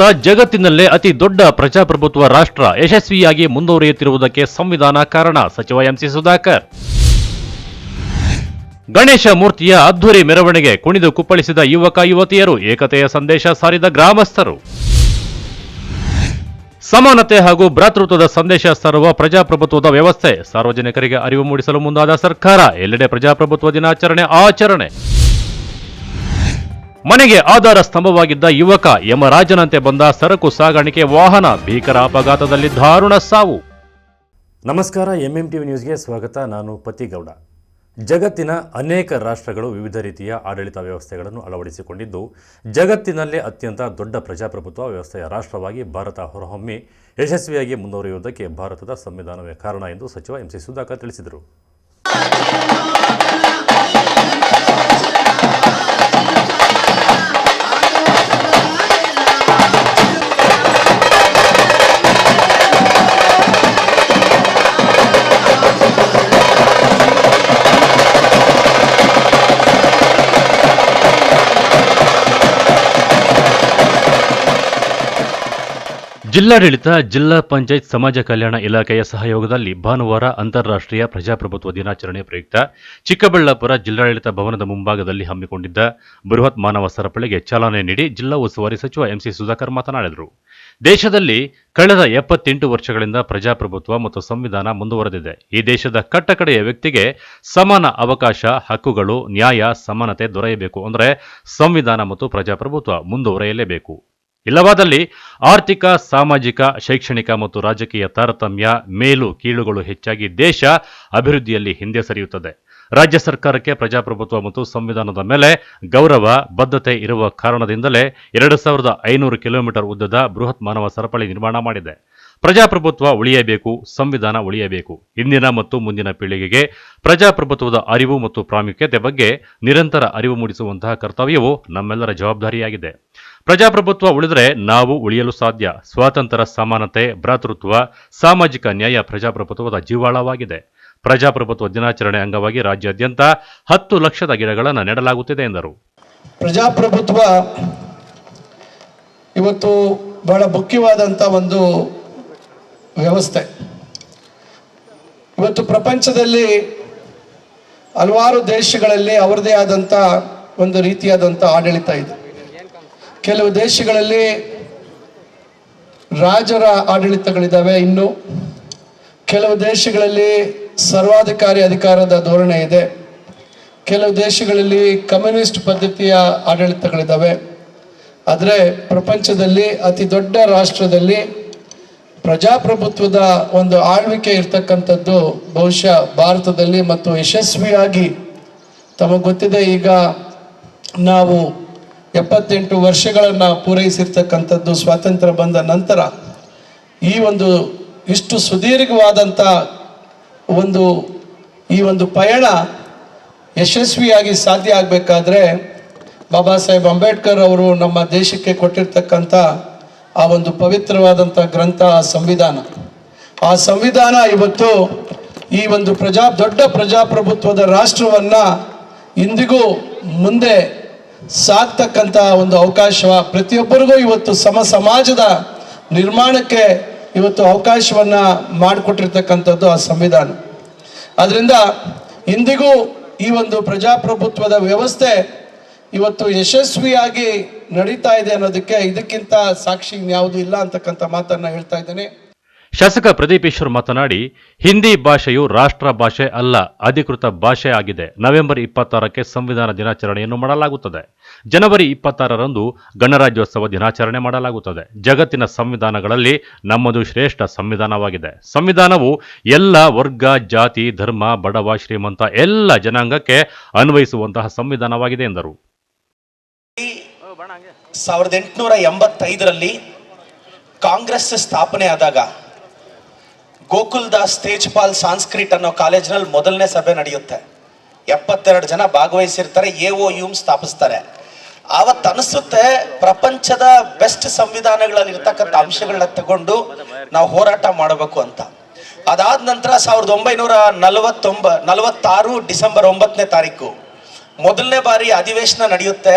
ಭಾರತ ಜಗತ್ತಿನಲ್ಲೇ ಅತಿ ದೊಡ್ಡ ಪ್ರಜಾಪ್ರಭುತ್ವ ರಾಷ್ಟ್ರ ಯಶಸ್ವಿಯಾಗಿ ಮುಂದುವರಿಯುತ್ತಿರುವುದಕ್ಕೆ ಸಂವಿಧಾನ ಕಾರಣ. ಸಚಿವ ಎಂಸಿ ಸುಧಾಕರ್. ಗಣೇಶ ಮೂರ್ತಿಯ ಅದ್ಧೂರಿ ಮೆರವಣಿಗೆ ಕುಣಿದು ಕುಪ್ಪಳಿಸಿದ ಯುವಕ ಯುವತಿಯರು, ಏಕತೆಯ ಸಂದೇಶ ಸಾರಿದ ಗ್ರಾಮಸ್ಥರು. ಸಮಾನತೆ ಹಾಗೂ ಭ್ರಾತೃತ್ವದ ಸಂದೇಶ ಸಾರುವ ಪ್ರಜಾಪ್ರಭುತ್ವದ ವ್ಯವಸ್ಥೆ, ಸಾರ್ವಜನಿಕರಿಗೆ ಅರಿವು ಮೂಡಿಸಲು ಮುಂದಾದ ಸರ್ಕಾರ. ಎಲ್ಲೆಡೆ ಪ್ರಜಾಪ್ರಭುತ್ವ ದಿನಾಚರಣೆ ಆಚರಣೆ. ಮನೆಗೆ ಆಧಾರ ಸ್ತಂಭವಾಗಿದ್ದ ಯುವಕ, ಯಮರಾಜನಂತೆ ಬಂದ ಸರಕು ಸಾಗಾಣಿಕೆ ವಾಹನ, ಭೀಕರ ಅಪಘಾತದಲ್ಲಿ ದಾರುಣ ಸಾವು. ನಮಸ್ಕಾರ, ಎಂಎಂಟಿವಿ ನ್ಯೂಸ್ಗೆ ಸ್ವಾಗತ. ನಾನು ಪತಿಗೌಡ. ಜಗತ್ತಿನ ಅನೇಕ ರಾಷ್ಟ್ರಗಳು ವಿವಿಧ ರೀತಿಯ ಆಡಳಿತ ವ್ಯವಸ್ಥೆಗಳನ್ನು ಅಳವಡಿಸಿಕೊಂಡಿದ್ದು, ಜಗತ್ತಿನಲ್ಲೇ ಅತ್ಯಂತ ದೊಡ್ಡ ಪ್ರಜಾಪ್ರಭುತ್ವ ವ್ಯವಸ್ಥೆಯ ರಾಷ್ಟ್ರವಾಗಿ ಭಾರತ ಹೊರಹೊಮ್ಮಿ ಯಶಸ್ವಿಯಾಗಿ ಮುಂದುವರಿಯುವುದಕ್ಕೆ ಭಾರತದ ಸಂವಿಧಾನವೇ ಕಾರಣ ಎಂದು ಸಚಿವ ಎಂಸಿ ಸುಧಾಕರ್ ತಿಳಿಸಿದರು. ಜಿಲ್ಲಾಡಳಿತ, ಜಿಲ್ಲಾ ಪಂಚಾಯತ್, ಸಮಾಜ ಕಲ್ಯಾಣ ಇಲಾಖೆಯ ಸಹಯೋಗದಲ್ಲಿ ಭಾನುವಾರ ಅಂತಾರಾಷ್ಟ್ರೀಯ ಪ್ರಜಾಪ್ರಭುತ್ವ ದಿನಾಚರಣೆ ಪ್ರಯುಕ್ತ ಚಿಕ್ಕಬಳ್ಳಾಪುರ ಜಿಲ್ಲಾಡಳಿತ ಭವನದ ಮುಂಭಾಗದಲ್ಲಿ ಹಮ್ಮಿಕೊಂಡಿದ್ದ ಬೃಹತ್ ಮಾನವ ಸರಪಳಿಗೆ ಚಾಲನೆ ನೀಡಿ ಜಿಲ್ಲಾ ಉಸ್ತುವಾರಿ ಸಚಿವ ಎಂಸಿ ಸುಧಾಕರ್ ಮಾತನಾಡಿದರು. ದೇಶದಲ್ಲಿ ಕಳೆದ 78 ವರ್ಷಗಳಿಂದ ಪ್ರಜಾಪ್ರಭುತ್ವ ಮತ್ತು ಸಂವಿಧಾನ ಮುಂದುವರೆದಿದೆ. ಈ ದೇಶದ ಕಟ್ಟಕಡೆಯ ವ್ಯಕ್ತಿಗೆ ಸಮಾನ ಅವಕಾಶ, ಹಕ್ಕುಗಳು, ನ್ಯಾಯ, ಸಮಾನತೆ ದೊರೆಯಬೇಕು ಅಂದರೆ ಸಂವಿಧಾನ ಮತ್ತು ಪ್ರಜಾಪ್ರಭುತ್ವ ಮುಂದುವರೆಯಲೇಬೇಕು. ಇಲ್ಲವಾದಲ್ಲಿ ಆರ್ಥಿಕ, ಸಾಮಾಜಿಕ, ಶೈಕ್ಷಣಿಕ ಮತ್ತು ರಾಜಕೀಯ ತಾರತಮ್ಯ, ಮೇಲು ಕೀಳುಗಳು ಹೆಚ್ಚಾಗಿ ದೇಶ ಅಭಿವೃದ್ಧಿಯಲ್ಲಿ ಹಿಂದೆ ಸರಿಯುತ್ತದೆ. ರಾಜ್ಯ ಸರ್ಕಾರಕ್ಕೆ ಪ್ರಜಾಪ್ರಭುತ್ವ ಮತ್ತು ಸಂವಿಧಾನದ ಮೇಲೆ ಗೌರವ, ಬದ್ಧತೆ ಇರುವ ಕಾರಣದಿಂದಲೇ 2500 ಕಿಲೋಮೀಟರ್ ಉದ್ದದ ಬೃಹತ್ ಮಾನವ ಸರಪಳಿ ನಿರ್ಮಾಣ ಮಾಡಿದೆ. ಪ್ರಜಾಪ್ರಭುತ್ವ ಉಳಿಯಬೇಕು, ಸಂವಿಧಾನ ಉಳಿಯಬೇಕು. ಇಂದಿನ ಮತ್ತು ಮುಂದಿನ ಪೀಳಿಗೆಗೆ ಪ್ರಜಾಪ್ರಭುತ್ವದ ಅರಿವು ಮತ್ತು ಪ್ರಾಮುಖ್ಯತೆ ಬಗ್ಗೆ ನಿರಂತರ ಅರಿವು ಮೂಡಿಸುವಂತಹ ಕರ್ತವ್ಯವು ನಮ್ಮೆಲ್ಲರ ಜವಾಬ್ದಾರಿಯಾಗಿದೆ. ಪ್ರಜಾಪ್ರಭುತ್ವ ಉಳಿದರೆ ನಾವು ಉಳಿಯಲು ಸಾಧ್ಯ. ಸ್ವಾತಂತ್ರ್ಯ, ಸಮಾನತೆ, ಭ್ರಾತೃತ್ವ, ಸಾಮಾಜಿಕ ನ್ಯಾಯ ಪ್ರಜಾಪ್ರಭುತ್ವದ ಜೀವಾಳವಾಗಿದೆ. ಪ್ರಜಾಪ್ರಭುತ್ವ ದಿನಾಚರಣೆ ಅಂಗವಾಗಿ ರಾಜ್ಯಾದ್ಯಂತ 10 ಲಕ್ಷದ ಗಿಡಗಳನ್ನು ನೆಡಲಾಗುತ್ತಿದೆ ಎಂದರು. ಪ್ರಜಾಪ್ರಭುತ್ವ ಇವತ್ತು ಬಹಳ ಮುಖ್ಯವಾದಂಥ ಒಂದು ವ್ಯವಸ್ಥೆ. ಇವತ್ತು ಪ್ರಪಂಚದಲ್ಲಿ ಹಲವಾರು ದೇಶಗಳಲ್ಲಿ ಅವರದೇ ಆದಂಥ ಒಂದು ರೀತಿಯಾದಂಥ ಆಡಳಿತ ಇದೆ. ಕೆಲವು ದೇಶಗಳಲ್ಲಿ ರಾಜರ ಆಡಳಿತಗಳಿದ್ದಾವೆ, ಇನ್ನು ಕೆಲವು ದೇಶಗಳಲ್ಲಿ ಸರ್ವಾಧಿಕಾರಿ ಅಧಿಕಾರದ ಧೋರಣೆ ಇದೆ, ಕೆಲವು ದೇಶಗಳಲ್ಲಿ ಕಮ್ಯುನಿಸ್ಟ್ ಪದ್ಧತಿಯ ಆಡಳಿತಗಳಿದ್ದಾವೆ. ಆದರೆ ಪ್ರಪಂಚದಲ್ಲಿ ಅತಿ ದೊಡ್ಡ ರಾಷ್ಟ್ರದಲ್ಲಿ ಪ್ರಜಾಪ್ರಭುತ್ವದ ಒಂದು ಆಳ್ವಿಕೆ ಇರ್ತಕ್ಕಂಥದ್ದು ಬಹುಶಃ ಭಾರತದಲ್ಲಿ ಮತ್ತು ಯಶಸ್ವಿಯಾಗಿ ತಮಗೆ ಗೊತ್ತಿದೆ. ಈಗ ನಾವು 78 ವರ್ಷಗಳನ್ನು ಪೂರೈಸಿರ್ತಕ್ಕಂಥದ್ದು ಸ್ವಾತಂತ್ರ್ಯ ಬಂದ ನಂತರ. ಈ ಒಂದು ಇಷ್ಟು ಸುದೀರ್ಘವಾದಂಥ ಈ ಒಂದು ಪಯಣ ಯಶಸ್ವಿಯಾಗಿ ಸಾಧ್ಯ ಆಗಬೇಕಾದ್ರೆ ಬಾಬಾ ಸಾಹೇಬ್ ಅಂಬೇಡ್ಕರ್ ಅವರು ನಮ್ಮ ದೇಶಕ್ಕೆ ಕೊಟ್ಟಿರ್ತಕ್ಕಂಥ ಆ ಒಂದು ಪವಿತ್ರವಾದಂಥ ಗ್ರಂಥ ಸಂವಿಧಾನ. ಆ ಸಂವಿಧಾನ ಇವತ್ತು ಈ ಒಂದು ದೊಡ್ಡ ಪ್ರಜಾಪ್ರಭುತ್ವದ ರಾಷ್ಟ್ರವನ್ನು ಇಂದಿಗೂ ಮುಂದೆ ಸಾಕ್ತಕ್ಕಂಥ ಒಂದು ಅವಕಾಶ, ಪ್ರತಿಯೊಬ್ಬರಿಗೂ ಇವತ್ತು ಸಮಾಜದ ನಿರ್ಮಾಣಕ್ಕೆ ಇವತ್ತು ಅವಕಾಶವನ್ನು ಮಾಡಿಕೊಟ್ಟಿರ್ತಕ್ಕಂಥದ್ದು ಆ ಸಂವಿಧಾನ. ಆದ್ದರಿಂದ ಇಂದಿಗೂ ಈ ಒಂದು ಪ್ರಜಾಪ್ರಭುತ್ವದ ವ್ಯವಸ್ಥೆ ಇವತ್ತು ಯಶಸ್ವಿಯಾಗಿ ನಡೀತಾ ಇದೆ ಅನ್ನೋದಕ್ಕೆ ಇದಕ್ಕಿಂತ ಸಾಕ್ಷಿ ಯಾವುದು ಇಲ್ಲ ಅಂತಕ್ಕಂಥ ಮಾತನ್ನ ಹೇಳ್ತಾ ಇದ್ದೇನೆ. ಶಾಸಕ ಪ್ರದೀಪ್ ಈಶ್ವರ್ ಮಾತನಾಡಿ, ಹಿಂದಿ ಭಾಷೆಯು ರಾಷ್ಟ್ರ ಭಾಷೆ ಅಲ್ಲ, ಅಧಿಕೃತ ಭಾಷೆ ಆಗಿದೆ. ನವೆಂಬರ್ 26ಕ್ಕೆ ಸಂವಿಧಾನ ದಿನಾಚರಣೆಯನ್ನು ಮಾಡಲಾಗುತ್ತದೆ. ಜನವರಿ 26ರಂದು ಗಣರಾಜ್ಯೋತ್ಸವ ದಿನಾಚರಣೆ ಮಾಡಲಾಗುತ್ತದೆ. ಜಗತ್ತಿನ ಸಂವಿಧಾನಗಳಲ್ಲಿ ನಮ್ಮದು ಶ್ರೇಷ್ಠ ಸಂವಿಧಾನವಾಗಿದೆ. ಸಂವಿಧಾನವು ಎಲ್ಲ ವರ್ಗ, ಜಾತಿ, ಧರ್ಮ, ಬಡವ, ಶ್ರೀಮಂತ ಎಲ್ಲ ಜನಾಂಗಕ್ಕೆ ಅನ್ವಯಿಸುವಂತಹ ಸಂವಿಧಾನವಾಗಿದೆ ಎಂದರು. 1885ರಲ್ಲಿ ಕಾಂಗ್ರೆಸ್ ಸ್ಥಾಪನೆ ಆದಾಗ ಗೋಕುಲ್ದಾಸ್ ತೇಜ್ಪಾಲ್ ಸಾಂಸ್ಕ್ರಿಟ್ ಅನ್ನೋ ಕಾಲೇಜಿನಲ್ಲಿ ಮೊದಲನೇ ಸಭೆ ನಡೆಯುತ್ತೆ. 72 ಜನ ಭಾಗವಹಿಸಿರ್ತಾರೆ. AOU ಸ್ಥಾಪಿಸ್ತಾರೆ. ಆವತ್ತು ಅನಿಸುತ್ತೆ ಪ್ರಪಂಚದ ಬೆಸ್ಟ್ ಸಂವಿಧಾನಗಳಲ್ಲಿ ಇರ್ತಕ್ಕಂಥ ಅಂಶಗಳನ್ನ ತಗೊಂಡು ನಾವು ಹೋರಾಟ ಮಾಡಬೇಕು ಅಂತ. ಅದಾದ ನಂತರ 1946 ಡಿಸೆಂಬರ್ 9ನೇ ತಾರೀಕು ಮೊದಲನೇ ಬಾರಿ ಅಧಿವೇಶನ ನಡೆಯುತ್ತೆ.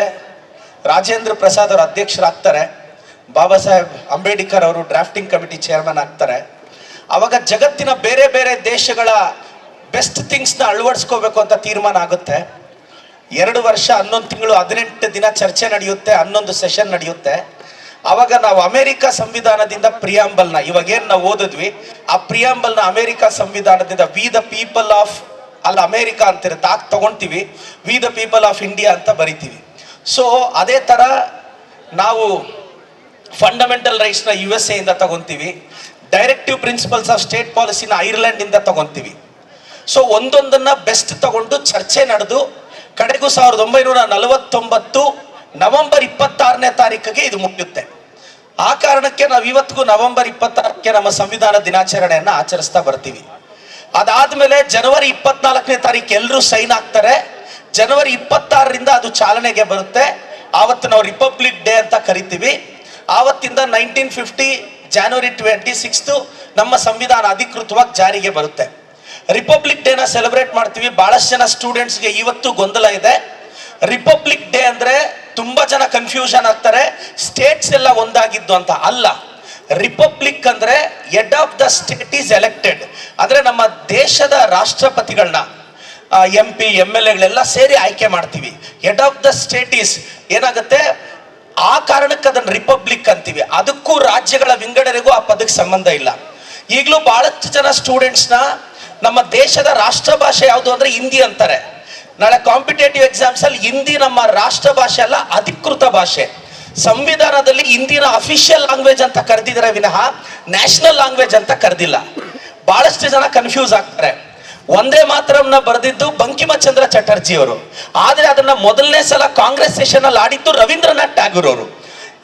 ರಾಜೇಂದ್ರ ಪ್ರಸಾದ್ ಅವರು ಅಧ್ಯಕ್ಷರಾಗ್ತಾರೆ. ಬಾಬಾ ಸಾಹೇಬ್ ಅಂಬೇಡ್ಕರ್ ಅವರು ಡ್ರಾಫ್ಟಿಂಗ್ ಕಮಿಟಿ ಚೇರ್ಮನ್ ಆಗ್ತಾರೆ. ಅವಾಗ ಜಗತ್ತಿನ ಬೇರೆ ಬೇರೆ ದೇಶಗಳ ಬೆಸ್ಟ್ ಥಿಂಗ್ಸ್ನ ಅಳವಡಿಸ್ಕೋಬೇಕು ಅಂತ ತೀರ್ಮಾನ ಆಗುತ್ತೆ. 2 ವರ್ಷ 11 ತಿಂಗಳು 18 ದಿನ ಚರ್ಚೆ ನಡೆಯುತ್ತೆ, 11 ಸೆಷನ್ ನಡೆಯುತ್ತೆ. ಅವಾಗ ನಾವು ಅಮೆರಿಕ ಸಂವಿಧಾನದಿಂದ ಪ್ರಿಯಾಂಬಲ್ನ ಇವಾಗೇನು ನಾವು ಓದಿದ್ವಿ, ಆ ಪ್ರಿಯಾಂಬಲ್ನ ಅಮೆರಿಕ ಸಂವಿಧಾನದಿಂದ we the people of America ಅಂತಿರುತ್ತೆ, ಆಗ ತಗೊಳ್ತೀವಿ, we the people of India ಅಂತ ಬರಿತೀವಿ. ಸೊ ಅದೇ ಥರ ನಾವು ಫಂಡಮೆಂಟಲ್ ರೈಟ್ಸ್ನ USA ಇಂದ ತಗೊತೀವಿ, ಡೈರೆಕ್ಟಿವ್ ಪ್ರಿನ್ಸಿಪಲ್ಸ್ ಆಫ್ ಸ್ಟೇಟ್ ಪಾಲಿಸಿನ ಐರ್ಲೆಂಡಿಂದ ತಗೊತೀವಿ. ಸೊ ಒಂದೊಂದನ್ನ ಬೆಸ್ಟ್ ತಗೊಂಡು ಚರ್ಚೆ ನಡೆದು ಕಡೆಗೂ 1949 ನವೆಂಬರ್ 26ನೇ ತಾರೀಕಿಗೆ ಇದು ಮುಗಿಯುತ್ತೆ. ಆ ಕಾರಣಕ್ಕೆ ನಾವು ಇವತ್ತಿಗೂ ನವೆಂಬರ್ 26ಕ್ಕೆ ನಮ್ಮ ಸಂವಿಧಾನ ದಿನಾಚರಣೆಯನ್ನು ಆಚರಿಸ್ತಾ ಬರ್ತೀವಿ. ಅದಾದ್ಮೇಲೆ ಜನವರಿ 24ನೇ ತಾರೀಕು ಎಲ್ಲರೂ ಸೈನ್ ಆಗ್ತಾರೆ. ಜನವರಿ 26ರಿಂದ ಅದು ಚಾಲನೆಗೆ ಬರುತ್ತೆ. ಆವತ್ತು ನಾವು ರಿಪಬ್ಲಿಕ್ ಡೇ ಅಂತ ಕರಿತೀವಿ. ಆವತ್ತಿಂದ 1950 ಜನವರಿ 26 ನಮ್ಮ ಸಂವಿಧಾನ ಅಧಿಕೃತವಾಗಿ ಜಾರಿಗೆ ಬರುತ್ತೆ. ರಿಪಬ್ಲಿಕ್ ಡೇನ ಸೆಲೆಬ್ರೇಟ್ ಮಾಡ್ತೀವಿ. ಬಹಳಷ್ಟು ಜನ ಸ್ಟೂಡೆಂಟ್ಸ್ಗೆ ಇವತ್ತು ಗೊಂದಲ ಇದೆ. ರಿಪಬ್ಲಿಕ್ ಡೇ ಅಂದ್ರೆ ತುಂಬಾ ಜನ ಕನ್ಫ್ಯೂಷನ್ ಆಗ್ತಾರೆ, ಸ್ಟೇಟ್ಸ್ ಎಲ್ಲ ಒಂದಾಗಿದ್ದು ಅಂತ. ಅಲ್ಲ, ರಿಪಬ್ಲಿಕ್ ಅಂದ್ರೆ head of the state is elected, ಅಂದ್ರೆ ನಮ್ಮ ದೇಶದ ರಾಷ್ಟ್ರಪತಿಗಳನ್ನ MP MLAಗಳೆಲ್ಲ ಸೇರಿ ಆಯ್ಕೆ ಮಾಡ್ತೀವಿ. Head of the state is ಏನಾಗುತ್ತೆ, ಆ ಕಾರಣಕ್ಕೆ ಅದನ್ನ ರಿಪಬ್ಲಿಕ್ ಅಂತೀವಿ. ಅದಕ್ಕೂ ರಾಜ್ಯಗಳ ವಿಂಗಡಣೆಗೂ ಆ ಪದಕ್ಕೆ ಸಂಬಂಧ ಇಲ್ಲ. ಈಗಲೂ ಬಹಳಷ್ಟು ಜನ ಸ್ಟೂಡೆಂಟ್ಸ್ನ ನಮ್ಮ ದೇಶದ ರಾಷ್ಟ್ರ ಭಾಷೆ ಯಾವುದು ಅಂದ್ರೆ ಹಿಂದಿ ಅಂತಾರೆ. ನಾಳೆ ಕಾಂಪಿಟೇಟಿವ್ ಎಕ್ಸಾಮ್ಸ್ ಅಲ್ಲಿ ಹಿಂದಿ ನಮ್ಮ ರಾಷ್ಟ್ರ ಭಾಷೆ ಅಲ್ಲ, ಅಧಿಕೃತ ಭಾಷೆ. ಸಂವಿಧಾನದಲ್ಲಿ ಹಿಂದಿನ ಅಫಿಷಿಯಲ್ ಲ್ಯಾಂಗ್ವೇಜ್ ಅಂತ ಕರೆದಿದ್ದಾರೆ ವಿನಃ ನ್ಯಾಷನಲ್ ಲ್ಯಾಂಗ್ವೇಜ್ ಅಂತ ಕರೆದಿಲ್ಲ. ಬಹಳಷ್ಟು ಜನ ಕನ್ಫ್ಯೂಸ್ ಆಗ್ತಾರೆ. ಒಂದೇ ಮಾತರಂನ ಬರೆದಿದ್ದು ಬಂಕಿಮಚಂದ್ರ ಚಟರ್ಜಿ ಅವರು, ಆದ್ರೆ ಅದನ್ನ ಮೊದಲನೇ ಸಲ ಕಾಂಗ್ರೆಸ್ ಸೆಷನ್ ಅಲ್ಲಿ ಆಡಿದ್ದು ರವೀಂದ್ರನಾಥ್ ಟ್ಯಾಗೂರ್ ಅವರು.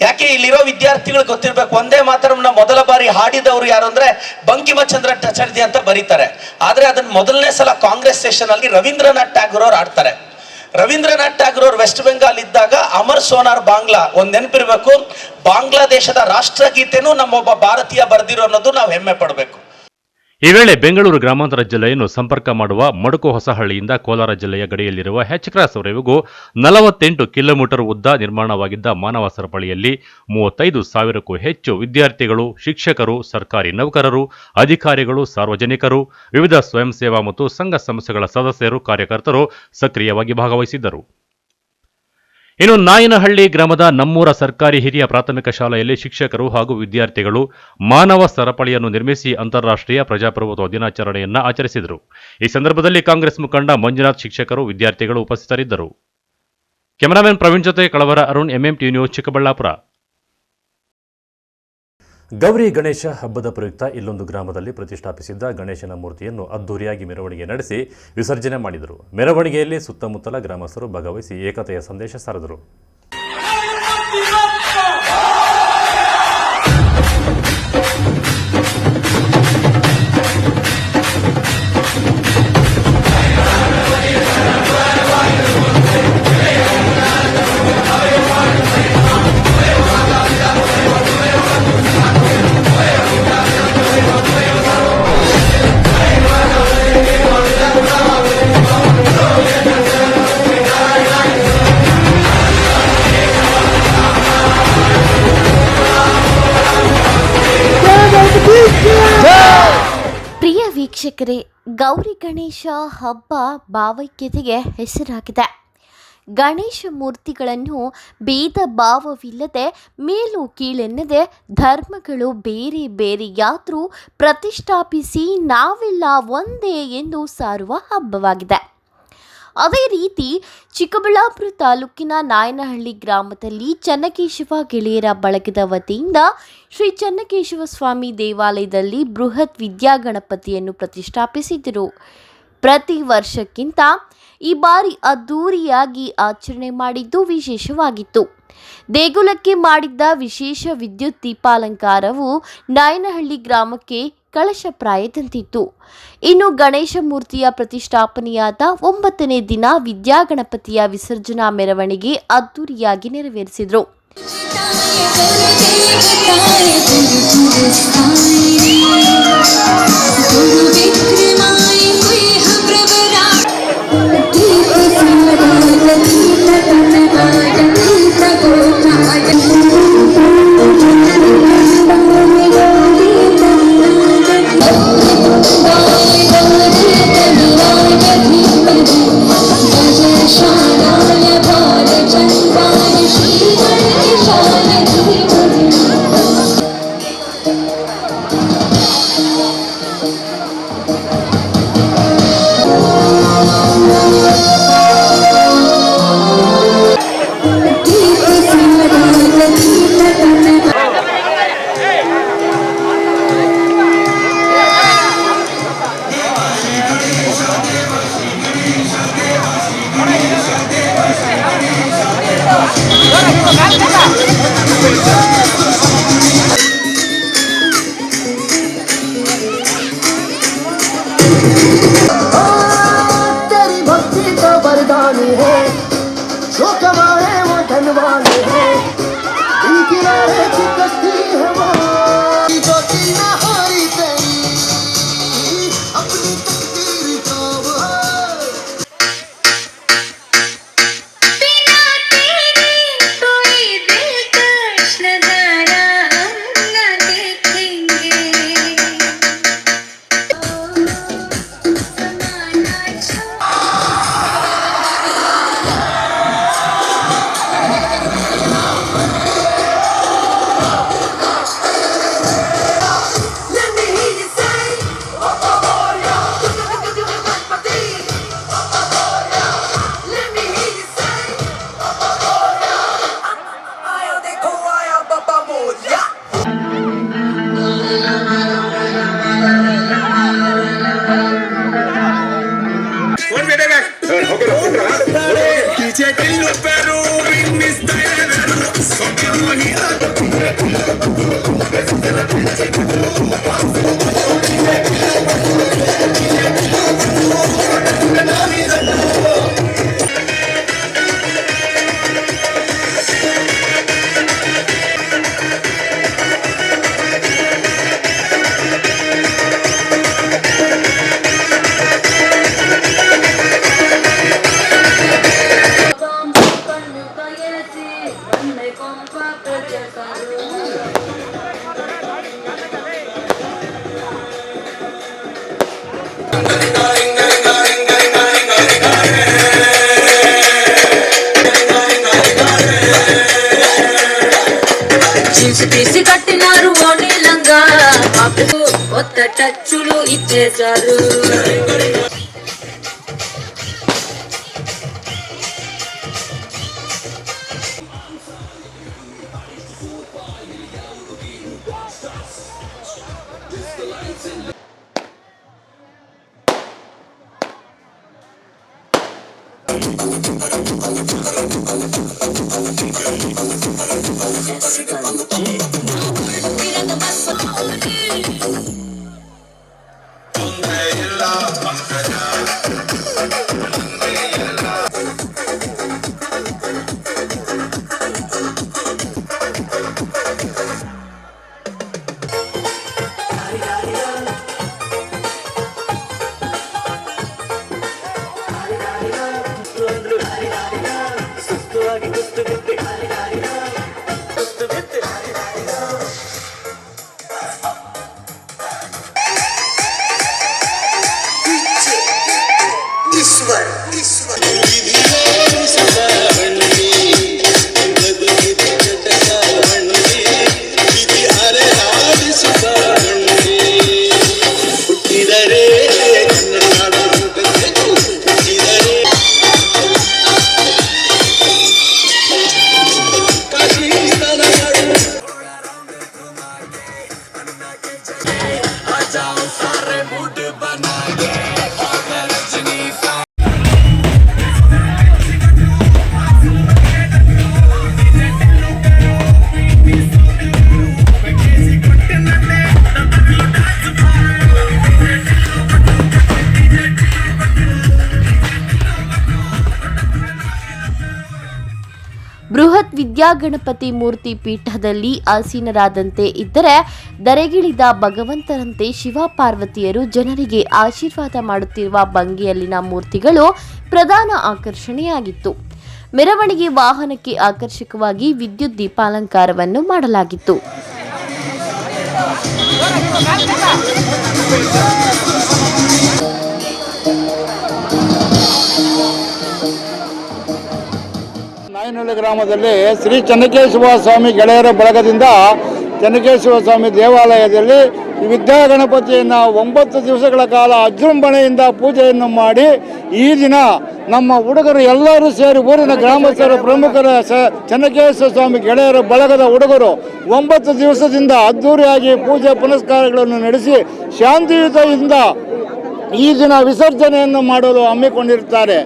ಯಾಕೆ ಇಲ್ಲಿರೋ ವಿದ್ಯಾರ್ಥಿಗಳು ಗೊತ್ತಿರ್ಬೇಕು, ಒಂದೇ ಮಾತರಂನ ಮೊದಲ ಬಾರಿ ಹಾಡಿದವರು ಯಾರು ಅಂದ್ರೆ ಬಂಕಿಮಚಂದ್ರ ಚಟರ್ಜಿ ಅಂತ ಬರೀತಾರೆ. ಆದ್ರೆ ಅದನ್ನ ಮೊದಲನೇ ಸಲ ಕಾಂಗ್ರೆಸ್ ಸೆಷನ್ ಅಲ್ಲಿ ರವೀಂದ್ರನಾಥ್ ಟ್ಯಾಗೂರ್ ಅವ್ರು ಆಡ್ತಾರೆ. ರವೀಂದ್ರನಾಥ್ ಟ್ಯಾಗೂರ್ ಅವರು ವೆಸ್ಟ್ ಬೆಂಗಾಲ್ ಇದ್ದಾಗ ಅಮರ್ ಸೋನಾರ್ ಬಾಂಗ್ಲಾ ಒಂದ್ ನೆನಪಿರ್ಬೇಕು, ಬಾಂಗ್ಲಾದೇಶದ ರಾಷ್ಟ್ರಗೀತೆನೂ ನಮ್ಮೊಬ್ಬ ಭಾರತೀಯ ಬರೆದಿರೋ ಅನ್ನೋದು ನಾವು ಹೆಮ್ಮೆ ಪಡಬೇಕು. ಈ ವೇಳೆ ಬೆಂಗಳೂರು ಗ್ರಾಮಾಂತರ ಜಿಲ್ಲೆಯನ್ನು ಸಂಪರ್ಕ ಮಾಡುವ ಮಡುಕು ಹೊಸಹಳ್ಳಿಯಿಂದ ಕೋಲಾರ ಜಿಲ್ಲೆಯ ಗಡಿಯಲ್ಲಿರುವ ಹೆಚ್ ಕ್ರಾಸ್ ವರೆಗೂ 48 ಕಿಲೋಮೀಟರ್ ಉದ್ದ ನಿರ್ಮಾಣವಾಗಿದ್ದ ಮಾನವ ಸರಪಳಿಯಲ್ಲಿ 35,000ಕ್ಕೂ ಹೆಚ್ಚು ವಿದ್ಯಾರ್ಥಿಗಳು, ಶಿಕ್ಷಕರು, ಸರ್ಕಾರಿ ನೌಕರರು, ಅಧಿಕಾರಿಗಳು, ಸಾರ್ವಜನಿಕರು, ವಿವಿಧ ಸ್ವಯಂ ಸೇವಾ ಮತ್ತು ಸಂಘ ಸಂಸ್ಥೆಗಳ ಸದಸ್ಯರು, ಕಾರ್ಯಕರ್ತರು ಸಕ್ರಿಯವಾಗಿ ಭಾಗವಹಿಸಿದ್ದರು. ಇನ್ನು ನಾಯನಹಳ್ಳಿ ಗ್ರಾಮದ ನಮ್ಮೂರ ಸರ್ಕಾರಿ ಹಿರಿಯ ಪ್ರಾಥಮಿಕ ಶಾಲೆಯಲ್ಲಿ ಶಿಕ್ಷಕರು ಹಾಗೂ ವಿದ್ಯಾರ್ಥಿಗಳು ಮಾನವ ಸರಪಳಿಯನ್ನು ನಿರ್ಮಿಸಿ ಅಂತಾರಾಷ್ಟ್ರೀಯ ಪ್ರಜಾಪ್ರಭುತ್ವ ದಿನಾಚರಣೆಯನ್ನು ಆಚರಿಸಿದರು. ಈ ಸಂದರ್ಭದಲ್ಲಿ ಕಾಂಗ್ರೆಸ್ ಮುಖಂಡ ಮಂಜುನಾಥ್, ಶಿಕ್ಷಕರು, ವಿದ್ಯಾರ್ಥಿಗಳು ಉಪಸ್ಥಿತರಿದ್ದರು. ಕ್ಯಾಮರಾಮನ್ ಪ್ರವೀಣ್ ಜೊತೆ ಕಳವರ ಅರುಣ್, MMTV ನ್ಯೂಸ್, ಚಿಕ್ಕಬಳ್ಳಾಪುರ. ಗೌರಿ ಗಣೇಶ ಹಬ್ಬದ ಪ್ರಯುಕ್ತ ಇಲ್ಲೊಂದು ಗ್ರಾಮದಲ್ಲಿ ಪ್ರತಿಷ್ಠಾಪಿಸಿದ್ದ ಗಣೇಶನ ಮೂರ್ತಿಯನ್ನು ಅದ್ದೂರಿಯಾಗಿ ಮೆರವಣಿಗೆ ನಡೆಸಿ ವಿಸರ್ಜನೆ ಮಾಡಿದರು. ಮೆರವಣಿಗೆಯಲ್ಲಿ ಸುತ್ತಮುತ್ತಲ ಗ್ರಾಮಸ್ಥರು ಭಾಗವಹಿಸಿ ಏಕತೆಯ ಸಂದೇಶ ಸಾರಿದರು. ಪ್ರಿಯ ವೀಕ್ಷಕರೇ, ಗೌರಿ ಗಣೇಶ ಹಬ್ಬ ಭಾವೈಕ್ಯತೆಗೆ ಹೆಸರಾಗಿದೆ. ಗಣೇಶ ಮೂರ್ತಿಗಳನ್ನು ಭೇದ ಭಾವವಿಲ್ಲದೆ ಮೇಲು ಕೀಳೆನ್ನದೆ ಧರ್ಮಗಳು ಬೇರೆ ಬೇರೆಯಾದರೂ ಪ್ರತಿಷ್ಠಾಪಿಸಿ ನಾವೆಲ್ಲ ಒಂದೇ ಎಂದು ಸಾರುವ ಹಬ್ಬವಾಗಿದೆ. ಅದೇ ರೀತಿ ಚಿಕ್ಕಬಳ್ಳಾಪುರ ತಾಲೂಕಿನ ನಾಯನಹಳ್ಳಿ ಗ್ರಾಮದಲ್ಲಿ ಚನ್ನಕೇಶವ ಗೆಳೆಯರ ಬಳಗದ ವತಿಯಿಂದ ಶ್ರೀ ಚನ್ನಕೇಶವ ಸ್ವಾಮಿ ದೇವಾಲಯದಲ್ಲಿ ಬೃಹತ್ ವಿದ್ಯಾಗಣಪತಿಯನ್ನು ಪ್ರತಿಷ್ಠಾಪಿಸಿದರು. ಪ್ರತಿ ವರ್ಷಕ್ಕಿಂತ ಈ ಬಾರಿ ಅದ್ದೂರಿಯಾಗಿ ಆಚರಣೆ ಮಾಡಿದ್ದು ವಿಶೇಷವಾಗಿತ್ತು. ದೇಗುಲಕ್ಕೆ ಮಾಡಿದ್ದ ವಿಶೇಷ ವಿದ್ಯುತ್ ದೀಪಾಲಂಕಾರವು ನಾಯನಹಳ್ಳಿ ಗ್ರಾಮಕ್ಕೆ ಕಳಶಪ್ರಾಯದಂತಿತ್ತು. ಇನ್ನು ಗಣೇಶ ಮೂರ್ತಿಯ ಪ್ರತಿಷ್ಠಾಪನೆಯಾದ 9ನೇ ದಿನ ವಿದ್ಯಾಗಣಪತಿಯ ವಿಸರ್ಜನಾ ಮೆರವಣಿಗೆ ಅದ್ದೂರಿಯಾಗಿ ನೆರವೇರಿಸಿದರು. తీసి కట్టినారు ఓణీలంగా మాకు కొత్త టచ్చులు ఇచ్చేశారు. ಬೃಹತ್ ವಿದ್ಯಾಗಣಪತಿ ಮೂರ್ತಿ ಪೀಠದಲ್ಲಿ ಆಸೀನರಾದಂತೆ ಇದ್ದರೆ ದರೆಗಿಳಿದ ಭಗವಂತರಂತೆ ಶಿವ ಪಾರ್ವತಿಯರು ಜನರಿಗೆ ಆಶೀರ್ವಾದ ಮಾಡುತ್ತಿರುವ ಭಂಗಿಯಲ್ಲಿನ ಮೂರ್ತಿಗಳು ಪ್ರಧಾನ ಆಕರ್ಷಣೆಯಾಗಿತ್ತು. ಮೆರವಣಿಗೆ ವಾಹನಕ್ಕೆ ಆಕರ್ಷಕವಾಗಿ ವಿದ್ಯುತ್ ದೀಪಾಲಂಕಾರವನ್ನು ಮಾಡಲಾಗಿತ್ತು. ನಾಯನಹಳ್ಳಿ ಗ್ರಾಮದಲ್ಲಿ ಶ್ರೀ ಚೆನ್ನಕೇಶವ ಸ್ವಾಮಿ ಗೆಳೆಯರ ಬಳಗದಿಂದ ಚೆನ್ನಕೇಶವ ಸ್ವಾಮಿ ದೇವಾಲಯದಲ್ಲಿ ವಿದ್ಯಾಗಣಪತಿಯನ್ನು 9 ದಿವಸಗಳ ಕಾಲ ಅಜೃಂಭಣೆಯಿಂದ ಪೂಜೆಯನ್ನು ಮಾಡಿ ಈ ದಿನ ನಮ್ಮ ಹುಡುಗರು ಎಲ್ಲರೂ ಸೇರಿ ಊರಿನ ಗ್ರಾಮಸ್ಥರು ಪ್ರಮುಖರ ಚೆನ್ನಕೇಶವ ಸ್ವಾಮಿ ಗೆಳೆಯರ ಬಳಗದ ಹುಡುಗರು 9 ದಿವಸದಿಂದ ಅದ್ದೂರಿಯಾಗಿ ಪೂಜೆ ಪುನಸ್ಕಾರಗಳನ್ನು ನಡೆಸಿ ಶಾಂತಿಯುತದಿಂದ ಈ ದಿನ ವಿಸರ್ಜನೆಯನ್ನು ಮಾಡಲು ಹಮ್ಮಿಕೊಂಡಿರುತ್ತಾರೆ.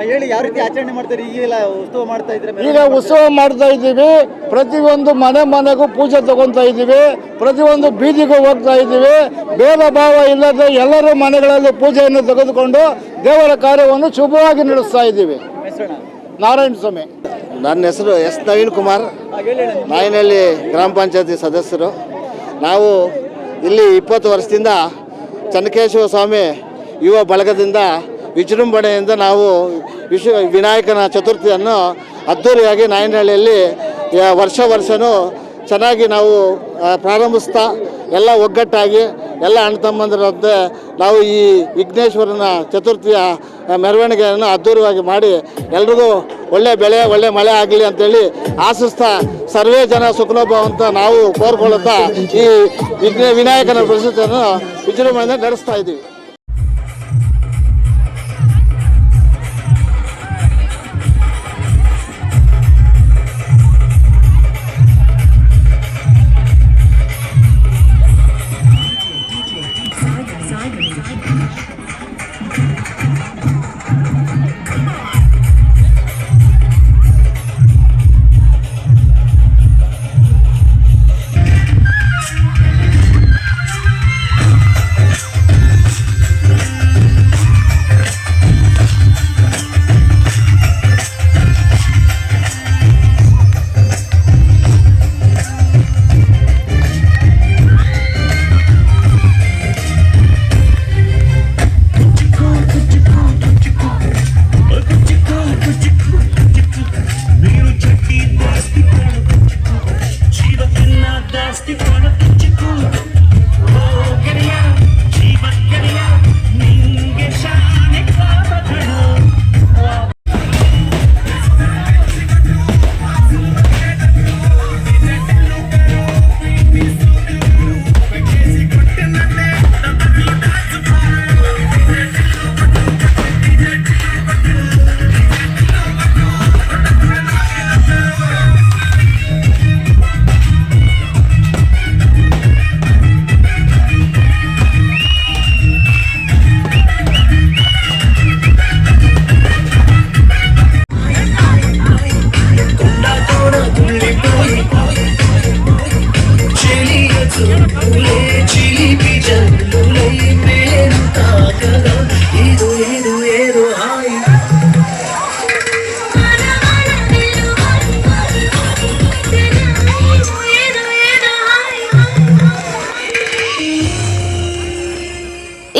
ಹೇಳಿ, ಯಾವ ರೀತಿ ಆಚರಣೆ ಮಾಡ್ತಾರೆ? ಈಗೆಲ್ಲ ಉತ್ಸವ ಮಾಡ್ತಾ ಇದ್ರೆ ಈಗ ಉತ್ಸವ ಮಾಡ್ತಾ ಇದ್ದೀವಿ. ಪ್ರತಿಯೊಂದು ಮನೆಗೂ ಪೂಜೆ ತಗೊತಾ ಇದ್ದೀವಿ. ಪ್ರತಿಯೊಂದು ಬೀದಿಗೂ ಹೋಗ್ತಾ ಇದ್ದೀವಿ. ಭೇದ ಭಾವ ಇಲ್ಲದೆ ಎಲ್ಲರೂ ಮನೆಗಳಲ್ಲಿ ಪೂಜೆಯನ್ನು ತೆಗೆದುಕೊಂಡು ದೇವರ ಕಾರ್ಯವನ್ನು ಶುಭವಾಗಿ ನಡೆಸ್ತಾ ಇದ್ದೀವಿ. ನಾರಾಯಣ ಸ್ವಾಮಿ. ನನ್ನ ಹೆಸರು ಎಸ್ ನವೀನ್ ಕುಮಾರ್, ನಾಯನಹಳ್ಳಿ ಗ್ರಾಮ ಪಂಚಾಯತಿ ಸದಸ್ಯರು. ನಾವು ಇಲ್ಲಿ 20 ವರ್ಷದಿಂದ ಚೆನ್ನಕೇಶವ ಸ್ವಾಮಿ ಯುವ ಬಳಗದಿಂದ ವಿಜೃಂಭಣೆಯಿಂದ ನಾವು ವಿನಾಯಕನ ಚತುರ್ಥಿಯನ್ನು ಅದ್ದೂರಿಯಾಗಿ ನಾಯನಹಳ್ಳಿಯಲ್ಲಿ ವರ್ಷವೂ ಚೆನ್ನಾಗಿ ನಾವು ಪ್ರಾರಂಭಿಸ್ತಾ ಎಲ್ಲ ಒಗ್ಗಟ್ಟಾಗಿ ಎಲ್ಲ ಅಣ್ಣ ತಮ್ಮಂದಿರಂತೆ ನಾವು ಈ ವಿಘ್ನೇಶ್ವರನ ಚತುರ್ಥಿಯ ಮೆರವಣಿಗೆಯನ್ನು ಅದ್ದೂರಿಯಾಗಿ ಮಾಡಿ ಎಲ್ರಿಗೂ ಒಳ್ಳೆ ಬೆಳೆ ಒಳ್ಳೆ ಮಳೆ ಆಗಲಿ ಅಂತೇಳಿ ಆಶಿಸ್ತಾ ಸರ್ವೇ ಜನ ಸುಖನೋಭವ ಅಂತ ನಾವು ಕೋರ್ಕೊಳ್ಳುತ್ತಾ ಈ ವಿನಾಯಕನ ಪ್ರಶಸ್ತಿಯನ್ನು ವಿಜೃಂಭಣೆಯಿಂದ ನಡೆಸ್ತಾ ಇದ್ದೀವಿ.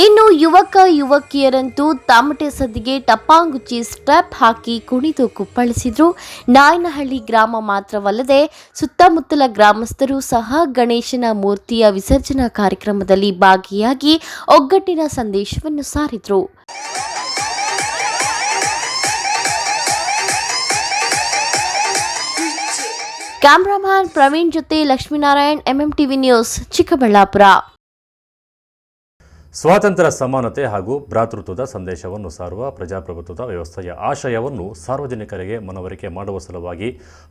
ಇನ್ನು ಯುವಕ ಯುವಕಿಯರಂತೂ ತಮಟೆ ಸದ್ದಿಗೆ ಟಪಾಂಗುಚ್ಚಿ ಸ್ಟೆಪ್ ಹಾಕಿ ಕುಣಿದು ಕುಪ್ಪಳಿಸಿದ್ರು. ನಾಯನಹಳ್ಳಿ ಗ್ರಾಮ ಮಾತ್ರವಲ್ಲದೆ ಸುತ್ತಮುತ್ತಲ ಗ್ರಾಮಸ್ಥರು ಸಹ ಗಣೇಶನ ಮೂರ್ತಿಯ ವಿಸರ್ಜನಾ ಕಾರ್ಯಕ್ರಮದಲ್ಲಿ ಭಾಗಿಯಾಗಿ ಒಗ್ಗಟ್ಟಿನ ಸಂದೇಶವನ್ನು ಸಾರಿದ್ರು. ಕ್ಯಾಮರಾಮನ್ ಪ್ರವೀಣ್ ಜೊತೆ ಲಕ್ಷ್ಮೀನಾರಾಯಣ್, ಎಂಎಂಟಿವಿ ನ್ಯೂಸ್, ಚಿಕ್ಕಬಳ್ಳಾಪುರ. ಸ್ವಾತಂತ್ರ್ಯ, ಸಮಾನತೆ ಹಾಗೂ ಭ್ರಾತೃತ್ವದ ಸಂದೇಶವನ್ನು ಸಾರುವ ಪ್ರಜಾಪ್ರಭುತ್ವದ ವ್ಯವಸ್ಥೆಯ ಆಶಯವನ್ನು ಸಾರ್ವಜನಿಕರಿಗೆ ಮನವರಿಕೆ ಮಾಡುವ ಸಲುವಾಗಿ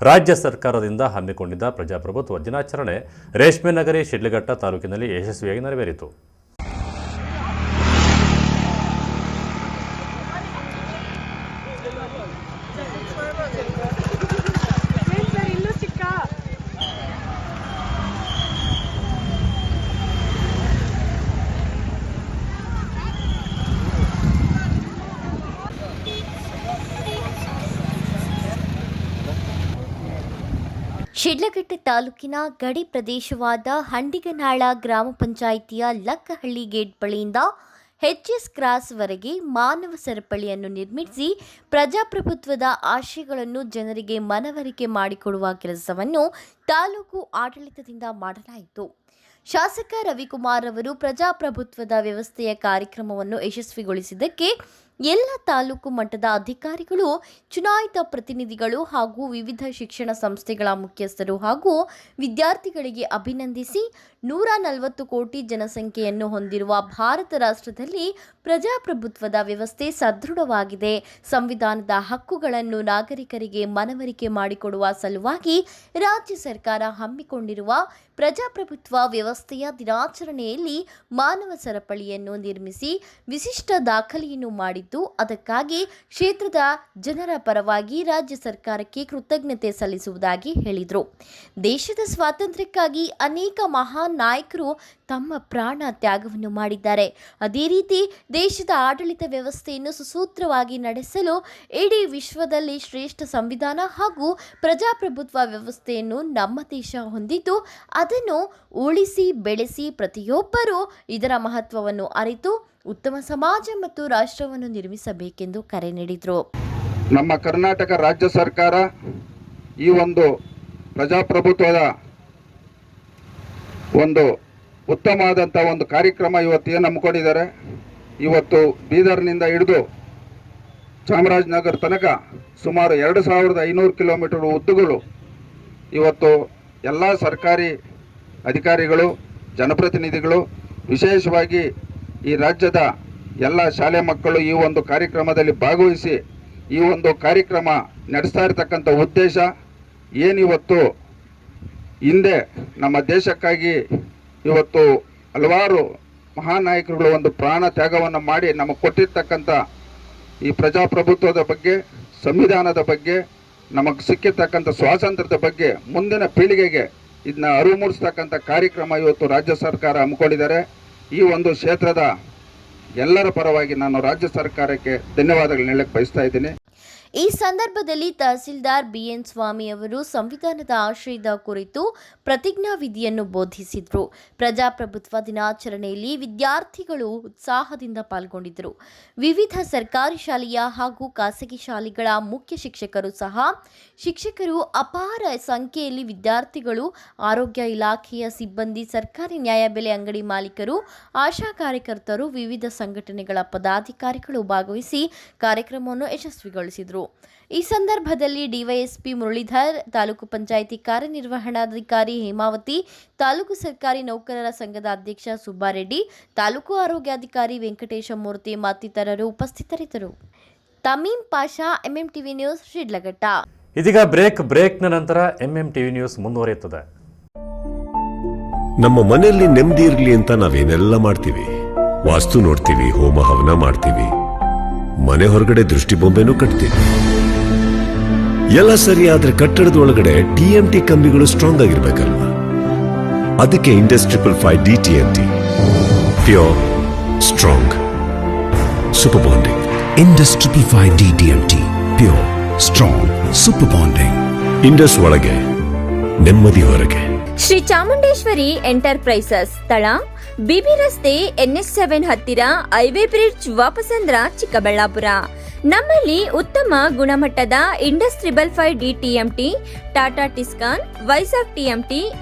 ರಾಜ್ಯ ಸರ್ಕಾರದಿಂದ ಹಮ್ಮಿಕೊಂಡಿದ್ದ ಪ್ರಜಾಪ್ರಭುತ್ವ ದಿನಾಚರಣೆ ರೇಷ್ಮೆನಗರಿ ಶಿಡ್ಲಘಟ್ಟ ತಾಲೂಕಿನಲ್ಲಿ ಯಶಸ್ವಿಯಾಗಿ ನೆರವೇರಿತು. ಶಿಡ್ಲಘಟ್ಟ ತಾಲೂಕಿನ ಗಡಿ ಪ್ರದೇಶವಾದ ಹಂಡಿಗನಾಳ ಗ್ರಾಮ ಪಂಚಾಯಿತಿಯ ಲಕ್ಕಹಳ್ಳಿ ಗೇಟ್ ಬಳಿಯಿಂದ ಎಚ್ಎಸ್ ಕ್ರಾಸ್ವರೆಗೆ ಮಾನವ ಸರಪಳಿಯನ್ನು ನಿರ್ಮಿಸಿ ಪ್ರಜಾಪ್ರಭುತ್ವದ ಆಶಯಗಳನ್ನು ಜನರಿಗೆ ಮನವರಿಕೆ ಮಾಡಿಕೊಡುವ ಕೆಲಸವನ್ನು ತಾಲೂಕು ಆಡಳಿತದಿಂದ ಮಾಡಲಾಯಿತು. ಶಾಸಕ ರವಿಕುಮಾರ್ ಅವರು ಪ್ರಜಾಪ್ರಭುತ್ವದ ವ್ಯವಸ್ಥೆಯ ಕಾರ್ಯಕ್ರಮವನ್ನು ಯಶಸ್ವಿಗೊಳಿಸಿದ್ದಕ್ಕೆ ಎಲ್ಲ ತಾಲೂಕು ಮಟ್ಟದ ಅಧಿಕಾರಿಗಳು, ಚುನಾಯಿತ ಪ್ರತಿನಿಧಿಗಳು ಹಾಗೂ ವಿವಿಧ ಶಿಕ್ಷಣ ಸಂಸ್ಥೆಗಳ ಮುಖ್ಯಸ್ಥರು ಹಾಗೂ ವಿದ್ಯಾರ್ಥಿಗಳಿಗೆ ಅಭಿನಂದಿಸಿ 140 ಕೋಟಿ ಜನಸಂಖ್ಯೆಯನ್ನು ಹೊಂದಿರುವ ಭಾರತ ರಾಷ್ಟ್ರದಲ್ಲಿ ಪ್ರಜಾಪ್ರಭುತ್ವದ ವ್ಯವಸ್ಥೆ ಸದೃಢವಾಗಿದೆ. ಸಂವಿಧಾನದ ಹಕ್ಕುಗಳನ್ನು ನಾಗರಿಕರಿಗೆ ಮನವರಿಕೆ ಮಾಡಿಕೊಡುವ ಸಲುವಾಗಿ ರಾಜ್ಯ ಸರ್ಕಾರ ಹಮ್ಮಿಕೊಂಡಿರುವ ಪ್ರಜಾಪ್ರಭುತ್ವ ವ್ಯವಸ್ಥೆಯ ದಿನಾಚರಣೆಯಲ್ಲಿ ಮಾನವ ಸರಪಳಿಯನ್ನು ನಿರ್ಮಿಸಿ ವಿಶಿಷ್ಟ ದಾಖಲೆಯನ್ನು ಮಾಡಿದ್ದು, ಅದಕ್ಕಾಗಿ ಕ್ಷೇತ್ರದ ಜನರ ಪರವಾಗಿ ರಾಜ್ಯ ಸರ್ಕಾರಕ್ಕೆ ಕೃತಜ್ಞತೆ ಸಲ್ಲಿಸುವುದಾಗಿ ಹೇಳಿದರು. ದೇಶದ ಸ್ವಾತಂತ್ರ್ಯಕ್ಕಾಗಿ ಅನೇಕ ಮಹಾನ್ ನಾಯಕರು ತಮ್ಮ ಪ್ರಾಣ ತ್ಯಾಗವನ್ನು ಮಾಡಿದ್ದಾರೆ. ಅದೇ ರೀತಿ ದೇಶದ ಆಡಳಿತ ವ್ಯವಸ್ಥೆಯನ್ನು ಸುಸೂತ್ರವಾಗಿ ನಡೆಸಲು ಇಡೀ ವಿಶ್ವದಲ್ಲಿ ಶ್ರೇಷ್ಠ ಸಂವಿಧಾನ ಹಾಗೂ ಪ್ರಜಾಪ್ರಭುತ್ವ ವ್ಯವಸ್ಥೆಯನ್ನು ನಮ್ಮ ದೇಶ ಹೊಂದಿದ್ದು, ಅದನ್ನು ಉಳಿಸಿ ಬೆಳೆಸಿ ಪ್ರತಿಯೊಬ್ಬರೂ ಇದರ ಮಹತ್ವವನ್ನು ಅರಿತು ಉತ್ತಮ ಸಮಾಜ ಮತ್ತು ರಾಷ್ಟ್ರವನ್ನು ನಿರ್ಮಿಸಬೇಕೆಂದು ಕರೆ ನೀಡಿದರು. ನಮ್ಮ ಕರ್ನಾಟಕ ರಾಜ್ಯ ಸರ್ಕಾರ ಈ ಒಂದು ಪ್ರಜಾಪ್ರಭುತ್ವದ ಒಂದು ಉತ್ತಮವಾದಂಥ ಒಂದು ಕಾರ್ಯಕ್ರಮ ಇವತ್ತು ಏನು ಹಮ್ಮಿಕೊಂಡಿದ್ದಾರೆ. ಇವತ್ತು ಬೀದರ್ನಿಂದ ಹಿಡಿದು ಚಾಮರಾಜನಗರ ತನಕ ಸುಮಾರು 2500 ಕಿಲೋಮೀಟರ್ ಉದ್ದಗಳು ಇವತ್ತು ಎಲ್ಲ ಸರ್ಕಾರಿ ಅಧಿಕಾರಿಗಳು, ಜನಪ್ರತಿನಿಧಿಗಳು, ವಿಶೇಷವಾಗಿ ಈ ರಾಜ್ಯದ ಎಲ್ಲ ಶಾಲೆ ಮಕ್ಕಳು ಈ ಒಂದು ಕಾರ್ಯಕ್ರಮದಲ್ಲಿ ಭಾಗವಹಿಸಿ ಈ ಒಂದು ಕಾರ್ಯಕ್ರಮ ನಡೆಸ್ತಾ ಇರತಕ್ಕಂಥ ಉದ್ದೇಶ ಏನಿವತ್ತು ಹಿಂದೆ ನಮ್ಮ ದೇಶಕ್ಕಾಗಿ ಇವತ್ತು ಹಲವಾರು ಮಹಾನ್ ನಾಯಕರುಗಳು ಒಂದು ಪ್ರಾಣ ತ್ಯಾಗವನ್ನು ಮಾಡಿ ನಮಗೆ ಕೊಟ್ಟಿರ್ತಕ್ಕಂಥ ಈ ಪ್ರಜಾಪ್ರಭುತ್ವದ ಬಗ್ಗೆ, ಸಂವಿಧಾನದ ಬಗ್ಗೆ, ನಮಗೆ ಸಿಕ್ಕಿರ್ತಕ್ಕಂಥ ಸ್ವಾತಂತ್ರ್ಯದ ಬಗ್ಗೆ ಮುಂದಿನ ಪೀಳಿಗೆಗೆ ಇದನ್ನ ಅರಿವು ಮೂಡಿಸ್ತಕ್ಕಂಥ ಕಾರ್ಯಕ್ರಮ ಇವತ್ತು ರಾಜ್ಯ ಸರ್ಕಾರ ಹಮ್ಮಿಕೊಂಡಿದ್ದಾರೆ. ಈ ಒಂದು ಕ್ಷೇತ್ರದ ಎಲ್ಲರ ಪರವಾಗಿ ನಾನು ರಾಜ್ಯ ಸರ್ಕಾರಕ್ಕೆ ಧನ್ಯವಾದಗಳು ಹೇಳಕ್ಕೆ ಬಯಸ್ತಾ ಇದ್ದೀನಿ. ಈ ಸಂದರ್ಭದಲ್ಲಿ ತಹಸೀಲ್ದಾರ್ ಬಿಎನ್ ಸ್ವಾಮಿ ಅವರು ಸಂವಿಧಾನದ ಆಶಯದ ಕುರಿತು ಪ್ರತಿಜ್ಞಾವಿಧಿಯನ್ನು ಬೋಧಿಸಿದರು. ಪ್ರಜಾಪ್ರಭುತ್ವ ದಿನಾಚರಣೆಯಲ್ಲಿ ವಿದ್ಯಾರ್ಥಿಗಳು ಉತ್ಸಾಹದಿಂದ ಪಾಲ್ಗೊಂಡಿದ್ದರು. ವಿವಿಧ ಸರ್ಕಾರಿ ಶಾಲೆಯ ಹಾಗೂ ಖಾಸಗಿ ಶಾಲೆಗಳ ಮುಖ್ಯ ಶಿಕ್ಷಕರು ಸಹ ಶಿಕ್ಷಕರು, ಅಪಾರ ಸಂಖ್ಯೆಯಲ್ಲಿ ವಿದ್ಯಾರ್ಥಿಗಳು, ಆರೋಗ್ಯ ಇಲಾಖೆಯ ಸಿಬ್ಬಂದಿ, ಸರ್ಕಾರಿ ನ್ಯಾಯಬೆಲೆ ಅಂಗಡಿ ಮಾಲೀಕರು, ಆಶಾ ಕಾರ್ಯಕರ್ತರು, ವಿವಿಧ ಸಂಘಟನೆಗಳ ಪದಾಧಿಕಾರಿಗಳು ಭಾಗವಹಿಸಿ ಕಾರ್ಯಕ್ರಮವನ್ನು ಯಶಸ್ವಿಗೊಳಿಸಿದರು. ಈ ಸಂದರ್ಭದಲ್ಲಿ ಡಿವೈಎಸ್ಪಿ ಮುರಳೀಧರ್, ತಾಲೂಕು ಪಂಚಾಯಿತಿ ಕಾರ್ಯನಿರ್ವಹಣಾಧಿಕಾರಿ ಹೇಮಾವತಿ, ತಾಲೂಕು ಸರ್ಕಾರಿ ನೌಕರರ ಸಂಘದ ಅಧ್ಯಕ್ಷ ಸುಬ್ಬಾರೆಡ್ಡಿ, ತಾಲೂಕು ಆರೋಗ್ಯಾಧಿಕಾರಿ ವೆಂಕಟೇಶಮೂರ್ತಿ ಮತ್ತಿತರರು ಉಪಸ್ಥಿತರಿದ್ದರು. ತಮೀಂ ಪಾಷಾ, ಎಂಎಂಟಿವಿ ನ್ಯೂಸ್, ಶಿಡ್ಲಘಟ್ಟ. ಇದೀಗ ಬ್ರೇಕ್ನ ನಂತರ ಎಂಎಂಟಿವಿ ನ್ಯೂಸ್ ಮುಂದುವರಿಯುತ್ತದೆ. ನಮ್ಮ ಮನೆಯಲ್ಲಿ ನೆಮ್ಮದಿ ಇರಲಿ ಅಂತ ನಾವೇನೆಲ್ಲ ಮಾಡ್ತೀವಿ. ವಾಸ್ತು ನೋಡ್ತೀವಿ, ಹೋಮ ಹವನ ಮಾಡ್ತೀವಿ, ಮನೆ ಹೊರಗಡೆ ದೃಷ್ಟಿ ಬೊಂಬೆನೂ ಕಟ್ತೀವಿ. ಎಲ್ಲ ಸರಿ, ಆದ್ರೆ ಕಟ್ಟಡದ ಒಳಗಡೆ TMT ಕಂಬಿಗಳು ಸ್ಟ್ರಾಂಗ್ ಆಗಿರ್ಬೇಕಲ್ವಾ? ಅದಕ್ಕೆ Indus 555 DTMT, pure, strong, super bonding. Indus 555 DTMT, pure, strong, super bonding. Indus ಒಳಗೆ ನೆಮ್ಮದಿ ಹೊರಗೆ. ಶ್ರೀ ಚಾಮುಂಡೇಶ್ವರಿ ಎಂಟರ್ಪ್ರೈಸಸ್, ಸ್ಥಳ ಬಿಬಿ ರಸ್ತೆ NH7 ಹತ್ತಿರ ಹೈವೇ ಬ್ರಿಡ್ಜ್, ವಾಪಸಂದ್ರ, ಚಿಕ್ಕಬಳ್ಳಾಪುರ. ನಮ್ಮಲ್ಲಿ ಉತ್ತಮ ಗುಣಮಟ್ಟದ Indus 555 DTMT, Tata Tiscon, Vizag TMT,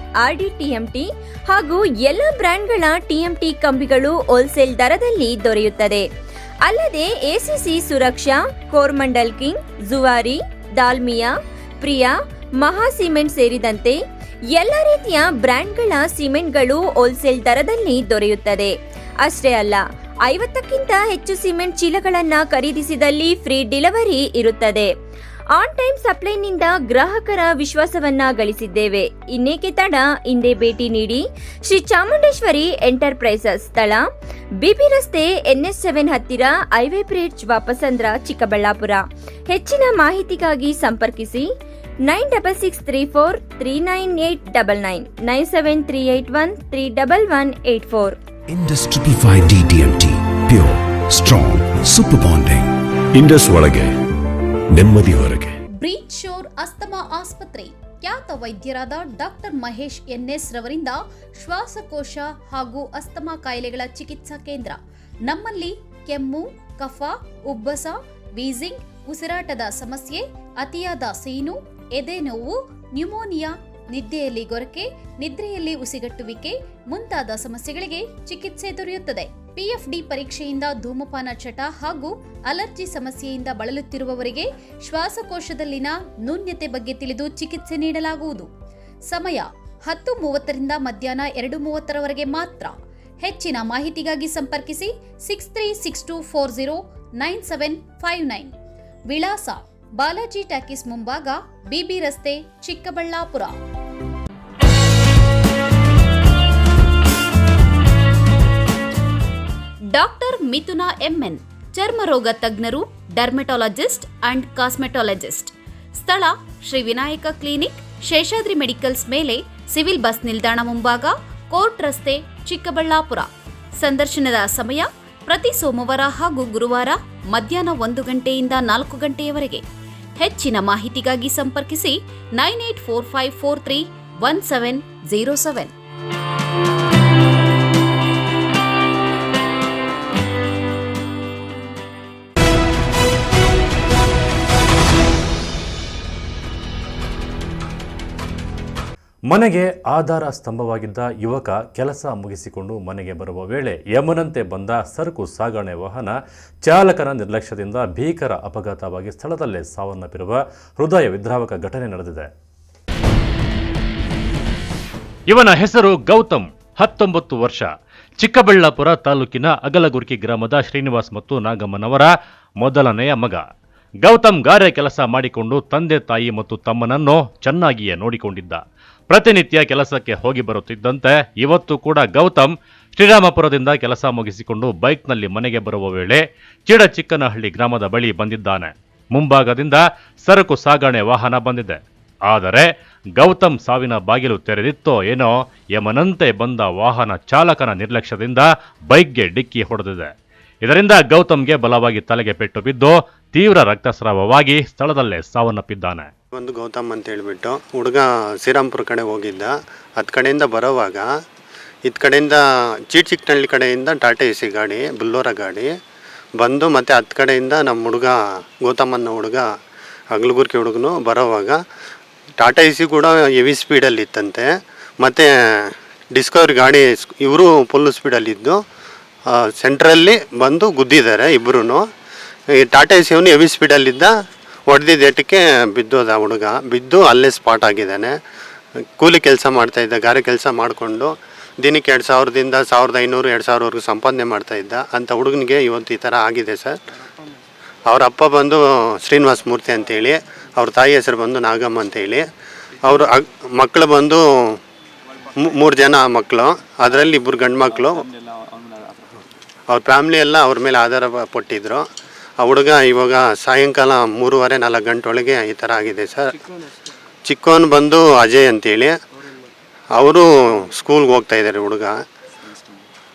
RD TMT ಹಾಗೂ ಎಲ್ಲ ಬ್ರ್ಯಾಂಡ್ಗಳ TMT ಕಂಬಿಗಳು ಹೋಲ್ಸೇಲ್ ದರದಲ್ಲಿ ದೊರೆಯುತ್ತದೆ. ಅಲ್ಲದೆ ACC ಸುರಕ್ಷಾ, ಕೋರ್ಮಂಡಲ್ ಕಿಂಗ್, ಜುವಾರಿ, ದಾಲ್ಮಿಯಾ, ಪ್ರಿಯಾ, ಮಹಾ ಸಿಮೆಂಟ್ ಸೇರಿದಂತೆ ಎಲ್ಲ ರೀತಿಯ ಬ್ರ್ಯಾಂಡ್ಗಳ ಸಿಮೆಂಟ್ಗಳು ಹೋಲ್ಸೇಲ್ ದರದಲ್ಲಿ ದೊರೆಯುತ್ತದೆ. ಅಷ್ಟೇ ಅಲ್ಲ, 50ಕ್ಕಿಂತ ಹೆಚ್ಚು ಸಿಮೆಂಟ್ ಚೀಲಗಳನ್ನು ಖರೀದಿಸಿದಲ್ಲಿ ಫ್ರೀ ಡೆಲಿವರಿ ಇರುತ್ತದೆ. ಆನ್ ಟೈಮ್ ಸಪ್ಲೈನಿಂದ ಗ್ರಾಹಕರ ವಿಶ್ವಾಸವನ್ನ ಗಳಿಸಿದ್ದೇವೆ. ಇನ್ನೇಕೆ ತಡ, ಹಿಂದೆ ಭೇಟಿ ನೀಡಿ. ಶ್ರೀ ಚಾಮುಂಡೇಶ್ವರಿ ಎಂಟರ್ಪ್ರೈಸಸ್, ಸ್ಥಳ ಬಿಬಿ ರಸ್ತೆ NH7 ಹತ್ತಿರ ಹೈವೇ ಬ್ರಿಡ್ಜ್, ವಾಪಸಂದ್ರ, ಚಿಕ್ಕಬಳ್ಳಾಪುರ. ಹೆಚ್ಚಿನ ಮಾಹಿತಿಗಾಗಿ ಸಂಪರ್ಕಿಸಿ 9663439899 9738131184. Indus 555 DTMT, pure, strong, super bonding. Indus ಒಳಗೆ ನೆಮ್ಮದಿ ಹೊರಗೆ. ಬ್ರೀಚ್ ಶೋರ್ ಅಸ್ತಮಾ ಆಸ್ಪತ್ರೆ, ಖ್ಯಾತ ವೈದ್ಯರಾದ ಡಾಕ್ಟರ್ ಮಹೇಶ್ NS ರವರಿಂದ ಶ್ವಾಸಕೋಶ ಹಾಗೂ ಅಸ್ತಮಾ ಕಾಯಿಲೆಗಳ ಚಿಕಿತ್ಸಾ ಕೇಂದ್ರ. ನಮ್ಮಲ್ಲಿ ಕೆಮ್ಮು, ಕಫ, ಉಬ್ಬಸ, ವೀಸಿಂಗ್, ಉಸಿರಾಟದ ಸಮಸ್ಯೆ, ಅತಿಯಾದ ಸೀನು, ಎದೆ ನೋವು, ನ್ಯೂಮೋನಿಯಾ, ನಿದ್ದೆಯಲ್ಲಿ ಗೊರಕೆ, ನಿದ್ರೆಯಲ್ಲಿ ಉಸಿಗಟ್ಟುವಿಕೆ ಮುಂತಾದ ಸಮಸ್ಯೆಗಳಿಗೆ ಚಿಕಿತ್ಸೆ ದೊರೆಯುತ್ತದೆ. PFD ಪರೀಕ್ಷೆಯಿಂದ ಧೂಮಪಾನ ಚಟ ಹಾಗೂ ಅಲರ್ಜಿ ಸಮಸ್ಯೆಯಿಂದ ಬಳಲುತ್ತಿರುವವರಿಗೆ ಶ್ವಾಸಕೋಶದಲ್ಲಿನ ನ್ಯೂನ್ಯತೆ ಬಗ್ಗೆ ತಿಳಿದು ಚಿಕಿತ್ಸೆ ನೀಡಲಾಗುವುದು. ಸಮಯ 10:30 ಮಧ್ಯಾಹ್ನ 2:30 ಮಾತ್ರ. ಹೆಚ್ಚಿನ ಮಾಹಿತಿಗಾಗಿ ಸಂಪರ್ಕಿಸಿ 6362409759. ವಿಳಾಸ ಬಾಲಾಜಿ ಟಾಕೀಸ್ ಮುಂಭಾಗ, ಬಿಬಿ ರಸ್ತೆ, ಚಿಕ್ಕಬಳ್ಳಾಪುರ. ಡಾಕ್ಟರ್ ಮಿಥುನಾ MN, ಚರ್ಮರೋಗ ತಜ್ಞರು, ಡರ್ಮೆಟಾಲಜಿಸ್ಟ್ ಅಂಡ್ ಕಾಸ್ಮೆಟಾಲಜಿಸ್ಟ್. ಸ್ಥಳ ಶ್ರೀ ವಿನಾಯಕ ಕ್ಲಿನಿಕ್, ಶೇಷಾದ್ರಿ ಮೆಡಿಕಲ್ಸ್ ಮೇಲೆ, ಸಿವಿಲ್ ಬಸ್ ನಿಲ್ದಾಣ ಮುಂಭಾಗ, ಕೋರ್ಟ್ ರಸ್ತೆ, ಚಿಕ್ಕಬಳ್ಳಾಪುರ. ಸಂದರ್ಶನದ ಸಮಯ ಪ್ರತಿ ಸೋಮವಾರ ಹಾಗೂ ಗುರುವಾರ ಮಧ್ಯಾಹ್ನ 1 ಗಂಟೆಯಿಂದ 4 ಗಂಟೆಯವರೆಗೆ. ಹೆಚ್ಚಿನ ಮಾಹಿತಿಗಾಗಿ ಸಂಪರ್ಕಿಸಿ 9845431707. ಮನೆಗೆ ಆಧಾರ ಸ್ತಂಭವಾಗಿದ್ದ ಯುವಕ ಕೆಲಸ ಮುಗಿಸಿಕೊಂಡು ಮನೆಗೆ ಬರುವ ವೇಳೆ ಯಮನಂತೆ ಬಂದ ಸರಕು ಸಾಗಣೆ ವಾಹನ ಚಾಲಕನ ನಿರ್ಲಕ್ಷ್ಯದಿಂದ ಭೀಕರ ಅಪಘಾತವಾಗಿ ಸ್ಥಳದಲ್ಲೇ ಸಾವನ್ನಪ್ಪಿರುವ ಹೃದಯ ವಿದ್ರಾವಕ ಘಟನೆ ನಡೆದಿದೆ. ಇವನ ಹೆಸರು ಗೌತಮ್, 19 ವರ್ಷ. ಚಿಕ್ಕಬಳ್ಳಾಪುರ ತಾಲೂಕಿನ ಅಗಲಗುರ್ಕಿ ಗ್ರಾಮದ ಶ್ರೀನಿವಾಸ್ ಮತ್ತು ನಾಗಮ್ಮನವರ ಮೊದಲನೆಯ ಮಗ. ಗೌತಮ್ ಗಾರೆ ಕೆಲಸ ಮಾಡಿಕೊಂಡು ತಂದೆ ತಾಯಿ ಮತ್ತು ತಮ್ಮನನ್ನು ಚೆನ್ನಾಗಿಯೇ ನೋಡಿಕೊಂಡಿದ್ದ. ಪ್ರತಿನಿತ್ಯ ಕೆಲಸಕ್ಕೆ ಹೋಗಿ ಬರುತ್ತಿದ್ದಂತೆ ಇವತ್ತು ಕೂಡ ಗೌತಮ್ ಶ್ರೀರಾಮಪುರದಿಂದ ಕೆಲಸ ಮುಗಿಸಿಕೊಂಡು ಬೈಕ್ನಲ್ಲಿ ಮನೆಗೆ ಬರುವ ವೇಳೆ ಚಿಕ್ಕನಹಳ್ಳಿ ಗ್ರಾಮದ ಬಳಿ ಬಂದಿದ್ದಾನೆ. ಮುಂಭಾಗದಿಂದ ಸರಕು ಸಾಗಣೆ ವಾಹನ ಬಂದಿದೆ. ಆದರೆ ಗೌತಮ್ ಸಾವಿನ ಬಾಗಿಲು ತೆರೆದಿತ್ತೋ ಏನೋ ಯಮನಂತೆ ಬಂದ ವಾಹನ ಚಾಲಕನ ನಿರ್ಲಕ್ಷ್ಯದಿಂದ ಬೈಕ್ಗೆ ಡಿಕ್ಕಿ ಹೊಡೆದಿದೆ. ಇದರಿಂದ ಗೌತಮ್ಗೆ ಬಲವಾಗಿ ತಲೆಗೆ ಪೆಟ್ಟು ಬಿದ್ದು ತೀವ್ರ ರಕ್ತಸ್ರಾವವಾಗಿ ಸ್ಥಳದಲ್ಲೇ ಸಾವನ್ನಪ್ಪಿದ್ದಾನೆ. ಒಂದು ಗೌತಮ್ ಅಂತ ಹೇಳಿಬಿಟ್ಟು ಹುಡುಗ ಶ್ರೀರಾಮ್ಪುರ ಕಡೆ ಹೋಗಿದ್ದ. ಹತ್ತು ಕಡೆಯಿಂದ ಬರೋವಾಗ ಇದು ಕಡೆಯಿಂದ ಚಿಕ್ಕನಹಳ್ಳಿ ಕಡೆಯಿಂದ ಟಾಟಾ ಎಸಿ ಗಾಡಿ, ಬುಲ್ಲೋರ ಗಾಡಿ ಬಂದು ಮತ್ತು ಹತ್ತು ಕಡೆಯಿಂದ ನಮ್ಮ ಹುಡುಗ ಗೌತಮನ್ನ ಹುಡುಗ ಅಗ್ಲಗುರ್ಕಿ ಹುಡುಗನು ಬರೋವಾಗ ಟಾಟಾ ಎಸಿ ಕೂಡ ಹೆವಿ ಸ್ಪೀಡಲ್ಲಿ ಇತ್ತಂತೆ. ಮತ್ತು ಡಿಸ್ಕವರಿ ಗಾಡಿ ಇವರು ಫುಲ್ ಸ್ಪೀಡಲ್ಲಿದ್ದು ಸೆಂಟ್ರಲ್ಲಿ ಬಂದು ಗುದ್ದಿದ್ದಾರೆ ಇಬ್ಬರೂ. ಈ ಟಾಟಾ ಎಸಿ ಅವನು ಹೆವಿ ಸ್ಪೀಡಲ್ಲಿದ್ದ, ಹೊಡೆದಿದ್ದೇಟಕ್ಕೆ ಬಿದ್ದೋದ ಹುಡುಗ. ಬಿದ್ದು ಅಲ್ಲೇ ಸ್ಪಾಟ್ ಆಗಿದ್ದಾನೆ. ಕೂಲಿ ಕೆಲಸ ಮಾಡ್ತಾಯಿದ್ದ, ಗಾರೆ ಕೆಲಸ ಮಾಡಿಕೊಂಡು ದಿನಕ್ಕೆ 2000ದಿಂದ 1500 2000ವರೆಗೂ ಸಂಪಾದನೆ ಮಾಡ್ತಾಯಿದ್ದ ಅಂಥ ಹುಡುಗನಿಗೆ ಇವತ್ತು ಈ ಥರ ಆಗಿದೆ ಸರ್. ಅವ್ರ ಅಪ್ಪ ಬಂದು ಶ್ರೀನಿವಾಸ ಮೂರ್ತಿ ಅಂತೇಳಿ, ಅವ್ರ ತಾಯಿ ಹೆಸರು ಬಂದು ನಾಗಮ್ಮ ಅಂತೇಳಿ. ಅವರು ಮಕ್ಕಳು ಬಂದು 3 ಜನ ಮಕ್ಕಳು, ಅದರಲ್ಲಿ 2 ಗಂಡು ಮಕ್ಕಳು. ಅವ್ರ ಫ್ಯಾಮ್ಲಿ ಎಲ್ಲ ಅವ್ರ ಮೇಲೆ ಆಧಾರ ಪಟ್ಟಿದ್ರು. ಆ ಹುಡುಗ ಇವಾಗ ಸಾಯಂಕಾಲ 3:30-4 ಗಂಟೆ ಒಳಗೆ ಈ ಥರ ಆಗಿದೆ ಸರ್. ಚಿಕ್ಕವನು ಬಂದು ಅಜಯ್ ಅಂತೇಳಿ, ಅವರು ಸ್ಕೂಲ್ಗೆ ಹೋಗ್ತಾಯಿದ್ದಾರೆ ಹುಡುಗ.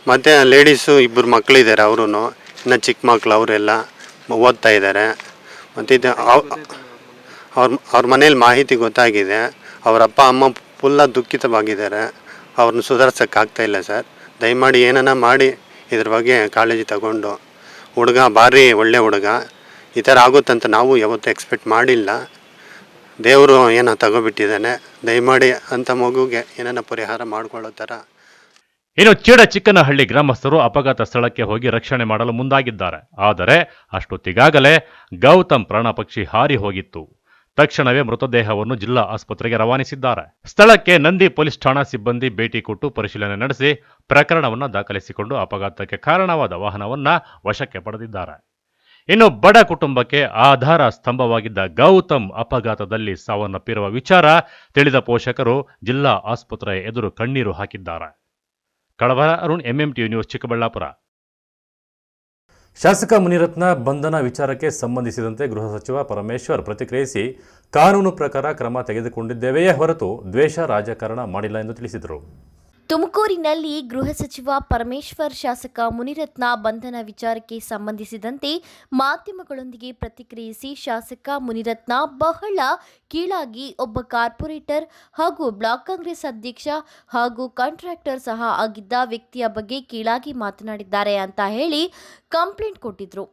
ಮತ್ತು ಲೇಡೀಸು 2 ಮಕ್ಕಳಿದ್ದಾರೆ, ಅವರು ಇನ್ನು ಚಿಕ್ಕ ಮಕ್ಕಳು, ಅವರೆಲ್ಲ ಓದ್ತಾ ಇದ್ದಾರೆ. ಮತ್ತು ಇದು ಅವ್ರ ಮನೇಲಿ ಮಾಹಿತಿ ಗೊತ್ತಾಗಿದೆ. ಅವ್ರ ಅಪ್ಪ ಅಮ್ಮ ಫುಲ್ಲ ದುಃಖಿತವಾಗಿದ್ದಾರೆ. ಅವ್ರನ್ನ ಸುಧಾರಿಸೋಕ್ಕಾಗ್ತಾಯಿಲ್ಲ ಸರ್. ದಯಮಾಡಿ ಏನನ್ನ ಮಾಡಿ ಇದ್ರ ಬಗ್ಗೆ ಕಾಳಜಿ ತಗೊಂಡು, ಹುಡುಗ ಭಾರಿ ಒಳ್ಳೆ ಹುಡುಗ, ಈ ಥರ ಆಗುತ್ತಂತ ನಾವು ಯಾವತ್ತೂ ಎಕ್ಸ್ಪೆಕ್ಟ್ ಮಾಡಿಲ್ಲ. ದೇವರು ಏನೋ ತಗೋಬಿಟ್ಟಿದ್ದಾನೆ. ದಯಮಾಡಿ ಅಂಥ ಮಗುಗೆ ಏನನ್ನ ಪರಿಹಾರ ಮಾಡಿಕೊಳ್ಳೋ ಥರ. ಇನ್ನು ಚಿಕ್ಕನಹಳ್ಳಿ ಗ್ರಾಮಸ್ಥರು ಅಪಘಾತ ಸ್ಥಳಕ್ಕೆ ಹೋಗಿ ರಕ್ಷಣೆ ಮಾಡಲು ಮುಂದಾಗಿದ್ದಾರೆ. ಆದರೆ ಅಷ್ಟೊತ್ತಿಗಾಗಲೇ ಗೌತಮ್ ಪ್ರಾಣಪಕ್ಷಿ ಹಾರಿ ಹೋಗಿತ್ತು. ತಕ್ಷಣವೇ ಮೃತದೇಹವನ್ನು ಜಿಲ್ಲಾ ಆಸ್ಪತ್ರೆಗೆ ರವಾನಿಸಿದ್ದಾರೆ. ಸ್ಥಳಕ್ಕೆ ನಂದಿ ಪೊಲೀಸ್ ಠಾಣಾ ಸಿಬ್ಬಂದಿ ಭೇಟಿ ಕೊಟ್ಟು ಪರಿಶೀಲನೆ ನಡೆಸಿ ಪ್ರಕರಣವನ್ನು ದಾಖಲಿಸಿಕೊಂಡು ಅಪಘಾತಕ್ಕೆ ಕಾರಣವಾದ ವಾಹನವನ್ನ ವಶಕ್ಕೆ ಪಡೆದಿದ್ದಾರೆ. ಇನ್ನು ಬಡ ಕುಟುಂಬಕ್ಕೆ ಆಧಾರ ಸ್ತಂಭವಾಗಿದ್ದ ಗೌತಮ್ ಅಪಘಾತದಲ್ಲಿ ಸಾವನ್ನಪ್ಪಿರುವ ವಿಚಾರ ತಿಳಿದ ಪೋಷಕರು ಜಿಲ್ಲಾ ಆಸ್ಪತ್ರೆಯ ಎದುರು ಕಣ್ಣೀರು ಹಾಕಿದ್ದಾರೆ. ಕಳವರ ಅರುಣ್, ಎಂಎಂಟಿವಿ ನ್ಯೂಸ್, ಚಿಕ್ಕಬಳ್ಳಾಪುರ. ಶಾಸಕ ಮುನಿರತ್ನ ಬಂಧನ ವಿಚಾರಕ್ಕೆ ಸಂಬಂಧಿಸಿದಂತೆ ಗೃಹ ಸಚಿವ ಪರಮೇಶ್ವರ್ ಪ್ರತಿಕ್ರಿಯಿಸಿ, ಕಾನೂನು ಪ್ರಕಾರ ಕ್ರಮ ತೆಗೆದುಕೊಂಡಿದ್ದೇವೆಯೇ ಹೊರತು ದ್ವೇಷ ರಾಜಕಾರಣ ಮಾಡಿಲ್ಲ ಎಂದು ತಿಳಿಸಿದರು. ತುಮಕೂರಿನಲ್ಲಿ ಗೃಹ ಸಚಿವ ಪರಮೇಶ್ವರ್ ಶಾಸಕ ಮುನಿರತ್ನ ಬಂಧನ ವಿಚಾರಕ್ಕೆ ಸಂಬಂಧಿಸಿದಂತೆ ಮಾಧ್ಯಮಗಳೊಂದಿಗೆ ಪ್ರತಿಕ್ರಿಯಿಸಿ, ಶಾಸಕ ಮುನಿರತ್ನ ಬಹಳ ಕೀಳಾಗಿ ಒಬ್ಬ ಕಾರ್ಪೊರೇಟರ್ ಹಾಗೂ ಬ್ಲಾಕ್ ಕಾಂಗ್ರೆಸ್ ಅಧ್ಯಕ್ಷ ಹಾಗೂ ಕಾಂಟ್ರಾಕ್ಟರ್ ಸಹ ಆಗಿದ್ದ ವ್ಯಕ್ತಿಯ ಬಗ್ಗೆ ಕೀಳಾಗಿ ಮಾತನಾಡಿದ್ದಾರೆ ಅಂತ ಹೇಳಿ ಕಂಪ್ಲೇಂಟ್ ಕೊಟ್ಟಿದ್ರು.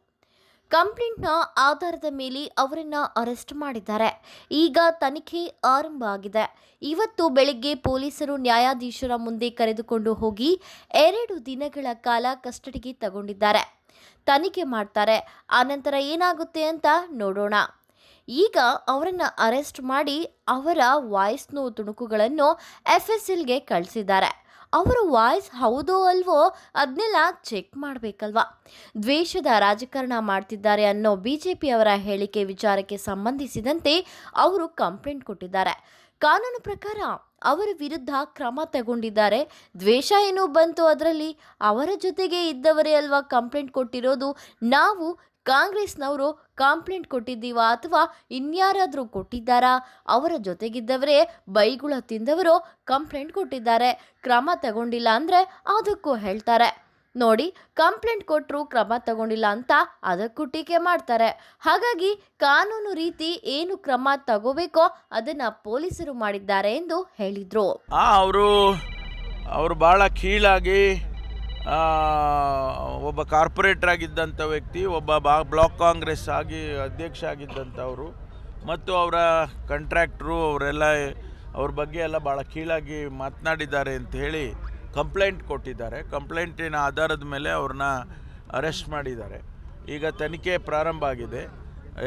ಕಂಪ್ಲೇಂಟ್ನ ಆಧಾರದ ಮೇಲೆ ಅವರನ್ನು ಅರೆಸ್ಟ್ ಮಾಡಿದ್ದಾರೆ. ಈಗ ತನಿಖೆ ಆರಂಭ ಆಗಿದೆ. ಇವತ್ತು ಬೆಳಗ್ಗೆ ಪೊಲೀಸರು ನ್ಯಾಯಾಧೀಶರ ಮುಂದೆ ಕರೆದುಕೊಂಡು ಹೋಗಿ 2 ದಿನಗಳ ಕಾಲ ಕಸ್ಟಡಿಗೆ ತಗೊಂಡಿದ್ದಾರೆ. ತನಿಖೆ ಮಾಡ್ತಾರೆ. ಆನಂತರ ಏನಾಗುತ್ತೆ ಅಂತ ನೋಡೋಣ. ಈಗ ಅವರನ್ನು ಅರೆಸ್ಟ್ ಮಾಡಿ ಅವರ ವಾಯ್ಸ್ ನೋಟ್ ತುಣುಕುಗಳನ್ನು FSLಗೆ ಕಳಿಸಿದ್ದಾರೆ. ಅವರ ವಾಯ್ಸ್ ಹೌದೋ ಅಲ್ವೋ ಅದನ್ನೆಲ್ಲ ಚೆಕ್ ಮಾಡಬೇಕಲ್ವಾ. ದ್ವೇಷದ ರಾಜಕಾರಣ ಮಾಡ್ತಿದ್ದಾರೆ ಅನ್ನೋ ಬಿಜೆಪಿಯವರ ಹೇಳಿಕೆ ವಿಚಾರಕ್ಕೆ ಸಂಬಂಧಿಸಿದಂತೆ ಅವರು ಕಂಪ್ಲೇಂಟ್ ಕೊಟ್ಟಿದ್ದಾರೆ. ಕಾನೂನು ಪ್ರಕಾರ ಅವರ ವಿರುದ್ಧ ಕ್ರಮ ತಗೊಂಡಿದ್ದಾರೆ. ದ್ವೇಷ ಏನೋ ಬಂತು ಅದರಲ್ಲಿ, ಅವರ ಜೊತೆಗೆ ಇದ್ದವರೇ ಅಲ್ವಾ ಕಂಪ್ಲೇಂಟ್ ಕೊಟ್ಟಿರೋದು. ನಾವು ಕಾಂಗ್ರೆಸ್ನವರು ಕಂಪ್ಲೇಂಟ್ ಕೊಟ್ಟಿದ್ದೀವಾ ಅಥವಾ ಇನ್ಯಾರಾದರೂ ಕೊಟ್ಟಿದ್ದಾರಾ? ಅವರ ಜೊತೆಗಿದ್ದವರೇ ಬೈಗುಳ ತಿಂದವರು ಕಂಪ್ಲೇಂಟ್ ಕೊಟ್ಟಿದ್ದಾರೆ. ಕ್ರಮ ತಗೊಂಡಿಲ್ಲ ಅಂದರೆ ಅದಕ್ಕೂ ಹೇಳ್ತಾರೆ. ನೋಡಿ, ಕಂಪ್ಲೇಂಟ್ ಕೊಟ್ಟರು ಕ್ರಮ ತಗೊಂಡಿಲ್ಲ ಅಂತ ಅದಕ್ಕೂ ಟೀಕೆ ಮಾಡ್ತಾರೆ. ಹಾಗಾಗಿ ಕಾನೂನು ರೀತಿ ಏನು ಕ್ರಮ ತಗೋಬೇಕೋ ಅದನ್ನು ಪೊಲೀಸರು ಮಾಡಿದ್ದಾರೆ ಎಂದು ಹೇಳಿದರು. ಅವರು ಭಾಳ ಕೀಳಾಗಿ ಒಬ್ಬ ಕಾರ್ಪೊರೇಟರ್ ಆಗಿದ್ದಂಥ ವ್ಯಕ್ತಿ, ಒಬ್ಬ ಬ್ಲಾಕ್ ಕಾಂಗ್ರೆಸ್ ಆಗಿ ಅಧ್ಯಕ್ಷ ಆಗಿದ್ದಂಥವರು ಮತ್ತು ಅವರ ಕಾಂಟ್ರಾಕ್ಟ್ರು ಅವರೆಲ್ಲ ಅವ್ರ ಬಗ್ಗೆ ಎಲ್ಲ ಭಾಳ ಕೀಳಾಗಿ ಮಾತನಾಡಿದ್ದಾರೆ ಅಂತ ಹೇಳಿ ಕಂಪ್ಲೇಂಟ್ ಕೊಟ್ಟಿದ್ದಾರೆ. ಕಂಪ್ಲೇಂಟಿನ ಆಧಾರದ ಮೇಲೆ ಅವ್ರನ್ನ ಅರೆಸ್ಟ್ ಮಾಡಿದ್ದಾರೆ. ಈಗ ತನಿಖೆ ಪ್ರಾರಂಭ ಆಗಿದೆ.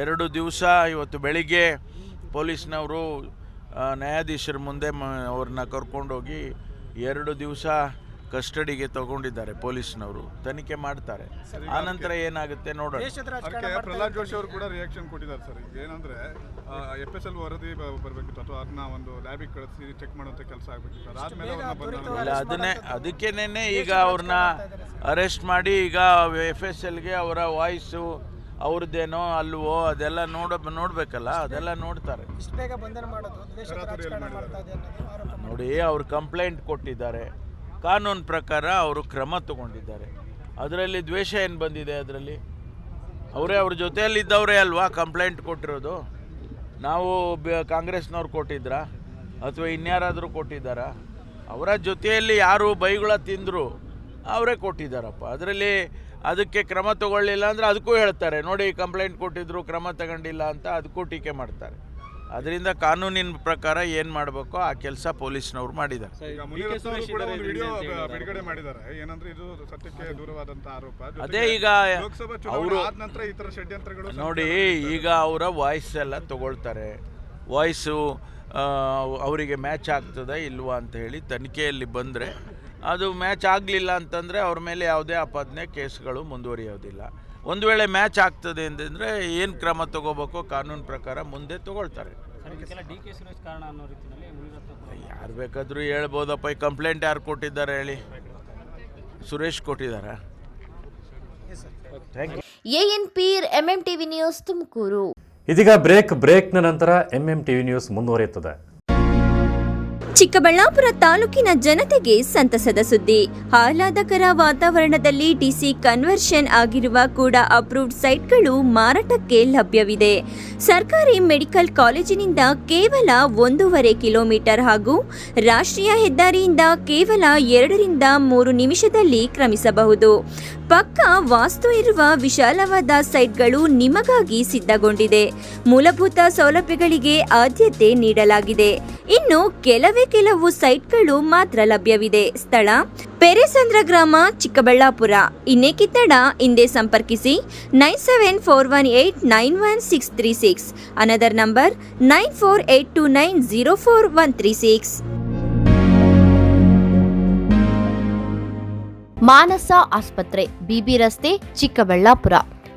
2 ದಿವಸ ಇವತ್ತು ಬೆಳಿಗ್ಗೆ ಪೊಲೀಸ್ನವರು ನ್ಯಾಯಾಧೀಶರ ಮುಂದೆ ಅವ್ರನ್ನ ಕರ್ಕೊಂಡೋಗಿ 2 ದಿವಸ ಕಸ್ಟಡಿಗೆ ತಗೊಂಡಿದ್ದಾರೆ. ಪೊಲೀಸ್ನವರು ತನಿಖೆ ಮಾಡ್ತಾರೆ. ಆನಂತರ ಏನಾಗುತ್ತೆ ನೋಡೋಣ. ಪ್ರಹ್ಲಾದ್ ಜೋಶಿ ಅವರು ಕೂಡ ರಿಯಾಕ್ಷನ್ ಕೊಟ್ಟಿದ್ದಾರೆ ಸರ್. ಏನಂದ್ರೆ FSL ವರದಿ ಬರಬೇಕಿತ್ತು ಅಥವಾ ಅದನ್ನ ಒಂದು ಲ್ಯಾಬಿಗೆ ಕಳಿಸಿ ಚೆಕ್ ಮಾಡುವಂತ ಕೆಲಸ ಆಗಬೇಕಿತ್ತು. ಅದಕ್ಕೇನೆ ಈಗ ಅವ್ರನ್ನ ಅರೆಸ್ಟ್ ಮಾಡಿ ಈಗ FSLಗೆ ಅವರ ವಾಯ್ಸು ಅವ್ರದ್ದೇನೋ ಅಲ್ವೋ ಅದೆಲ್ಲ ನೋಡ್ಬೇಕಲ್ಲ, ಅದೆಲ್ಲ ನೋಡ್ತಾರೆ. ನೋಡಿ, ಅವ್ರು ಕಂಪ್ಲೇಂಟ್ ಕೊಟ್ಟಿದ್ದಾರೆ. ಕಾನೂನು ಪ್ರಕಾರ ಅವರು ಕ್ರಮ ತಗೊಂಡಿದ್ದಾರೆ. ಅದರಲ್ಲಿ ದ್ವೇಷ ಏನು ಬಂದಿದೆ? ಅದರಲ್ಲಿ ಅವ್ರ ಜೊತೆಯಲ್ಲಿದ್ದವರೇ ಅಲ್ವಾ ಕಂಪ್ಲೇಂಟ್ ಕೊಟ್ಟಿರೋದು. ನಾವು ಕಾಂಗ್ರೆಸ್ನವ್ರು ಕೊಟ್ಟಿದ್ರಾ ಅಥವಾ ಇನ್ಯಾರಾದರೂ ಕೊಟ್ಟಿದ್ದಾರಾ? ಅವರ ಜೊತೆಯಲ್ಲಿ ಯಾರು ಬೈಗುಳ ತಿಂದರು ಅವರೇ ಕೊಟ್ಟಿದ್ದಾರಪ್ಪ. ಅದಕ್ಕೆ ಕ್ರಮ ತಗೊಳ್ಳಿಲ್ಲ ಅಂದರೆ ಅದಕ್ಕೂ ಹೇಳ್ತಾರೆ, ನೋಡಿ ಕಂಪ್ಲೇಂಟ್ ಕೊಟ್ಟಿದ್ರು ಕ್ರಮ ತಗೊಂಡಿಲ್ಲ ಅಂತ ಅದಕ್ಕೂ ಟೀಕೆ ಮಾಡ್ತಾರೆ. ಅದರಿಂದ ಕಾನೂನಿನ ಪ್ರಕಾರ ಏನು ಮಾಡಬೇಕೋ ಆ ಕೆಲಸ ಪೊಲೀಸ್ನವ್ರು ಮಾಡಿದ್ದಾರೆ. ಅದೇ ಈಗ ಅವರು ನೋಡಿ, ಈಗ ಅವರ ವಾಯ್ಸ್ ಎಲ್ಲ ತಗೊಳ್ತಾರೆ. ವಾಯ್ಸು ಅವರಿಗೆ ಮ್ಯಾಚ್ ಆಗ್ತದೆ ಇಲ್ವಾ ಅಂತ ಹೇಳಿ ತನಿಖೆಯಲ್ಲಿ ಬಂದರೆ, ಅದು ಮ್ಯಾಚ್ ಆಗಲಿಲ್ಲ ಅಂತಂದರೆ ಅವ್ರ ಮೇಲೆ ಯಾವುದೇ ಆಪಾದನೆ ಕೇಸ್ಗಳು ಮುಂದುವರಿಯೋದಿಲ್ಲ. ಒಂದು ವೇಳೆ ಮ್ಯಾಚ್ ಆಗ್ತದೆ ಅಂತಂದರೆ ಏನು ಕ್ರಮ ತಗೋಬೇಕೋ ಕಾನೂನು ಪ್ರಕಾರ ಮುಂದೆ ತಗೊಳ್ತಾರೆ. ಯಾರು ಬೇಕಾದರೂ ಹೇಳ್ಬೋದಪ್ಪ. ಈ ಕಂಪ್ಲೇಂಟ್ ಯಾರು ಕೊಟ್ಟಿದ್ದಾರೆ ಹೇಳಿ? ಸುರೇಶ್ ಕೊಟ್ಟಿದ್ದಾರಾ? ANP MMTV news Tumakuru. ಇದೀಗ ಬ್ರೇಕ್ನ ನಂತರ ಎಂಎಂಟಿವಿ ನ್ಯೂಸ್ ಮುಂದುವರಿಯುತ್ತದೆ. ಚಿಕ್ಕಬಳ್ಳಾಪುರ ತಾಲೂಕಿನ ಜನತೆಗೆ ಸಂತಸದ ಸುದ್ದಿ. ಆಹ್ಲಾದಕರ ವಾತಾವರಣದಲ್ಲಿ ಡಿಸಿ ಕನ್ವರ್ಷನ್ ಆಗಿರುವ ಕೂಡ ಅಪ್ರೂವ್ಡ್ ಸೈಟ್ಗಳು ಮಾರಾಟಕ್ಕೆ ಲಭ್ಯವಿದೆ. ಸರ್ಕಾರಿ ಮೆಡಿಕಲ್ ಕಾಲೇಜಿನಿಂದ ಕೇವಲ 1.5 ಕಿಲೋಮೀಟರ್ ಹಾಗೂ ರಾಷ್ಟ್ರೀಯ ಹೆದ್ದಾರಿಯಿಂದ ಕೇವಲ 2-3 ನಿಮಿಷದಲ್ಲಿ ಕ್ರಮಿಸಬಹುದು. ಪಕ್ಕ ವಾಸ್ತು ಇರುವ ವಿಶಾಲವಾದ ಸೈಟ್ಗಳು ನಿಮಗಾಗಿ ಸಿದ್ಧಗೊಂಡಿದೆ. ಮೂಲಭೂತ ಸೌಲಭ್ಯಗಳಿಗೆ ಆದ್ಯತೆ ನೀಡಲಾಗಿದೆ. ಇನ್ನು ಕೆಲವು ಸೈಟ್ಗಳು ಮಾತ್ರ ಲಭ್ಯವಿದೆ. ಸ್ಥಳ ಪೆರೇಸಂದ್ರ ಗ್ರಾಮ, ಚಿಕ್ಕಬಳ್ಳಾಪುರ. ಇನ್ನೇಕೆ ತಡ, ಹಿಂದೆ ಸಂಪರ್ಕಿಸಿ 9741891636. Another number 9482904136. ಮಾನಸ ಆಸ್ಪತ್ರೆ, ಬಿಬಿ ರಸ್ತೆ, ಚಿಕ್ಕಬಳ್ಳಾಪುರ.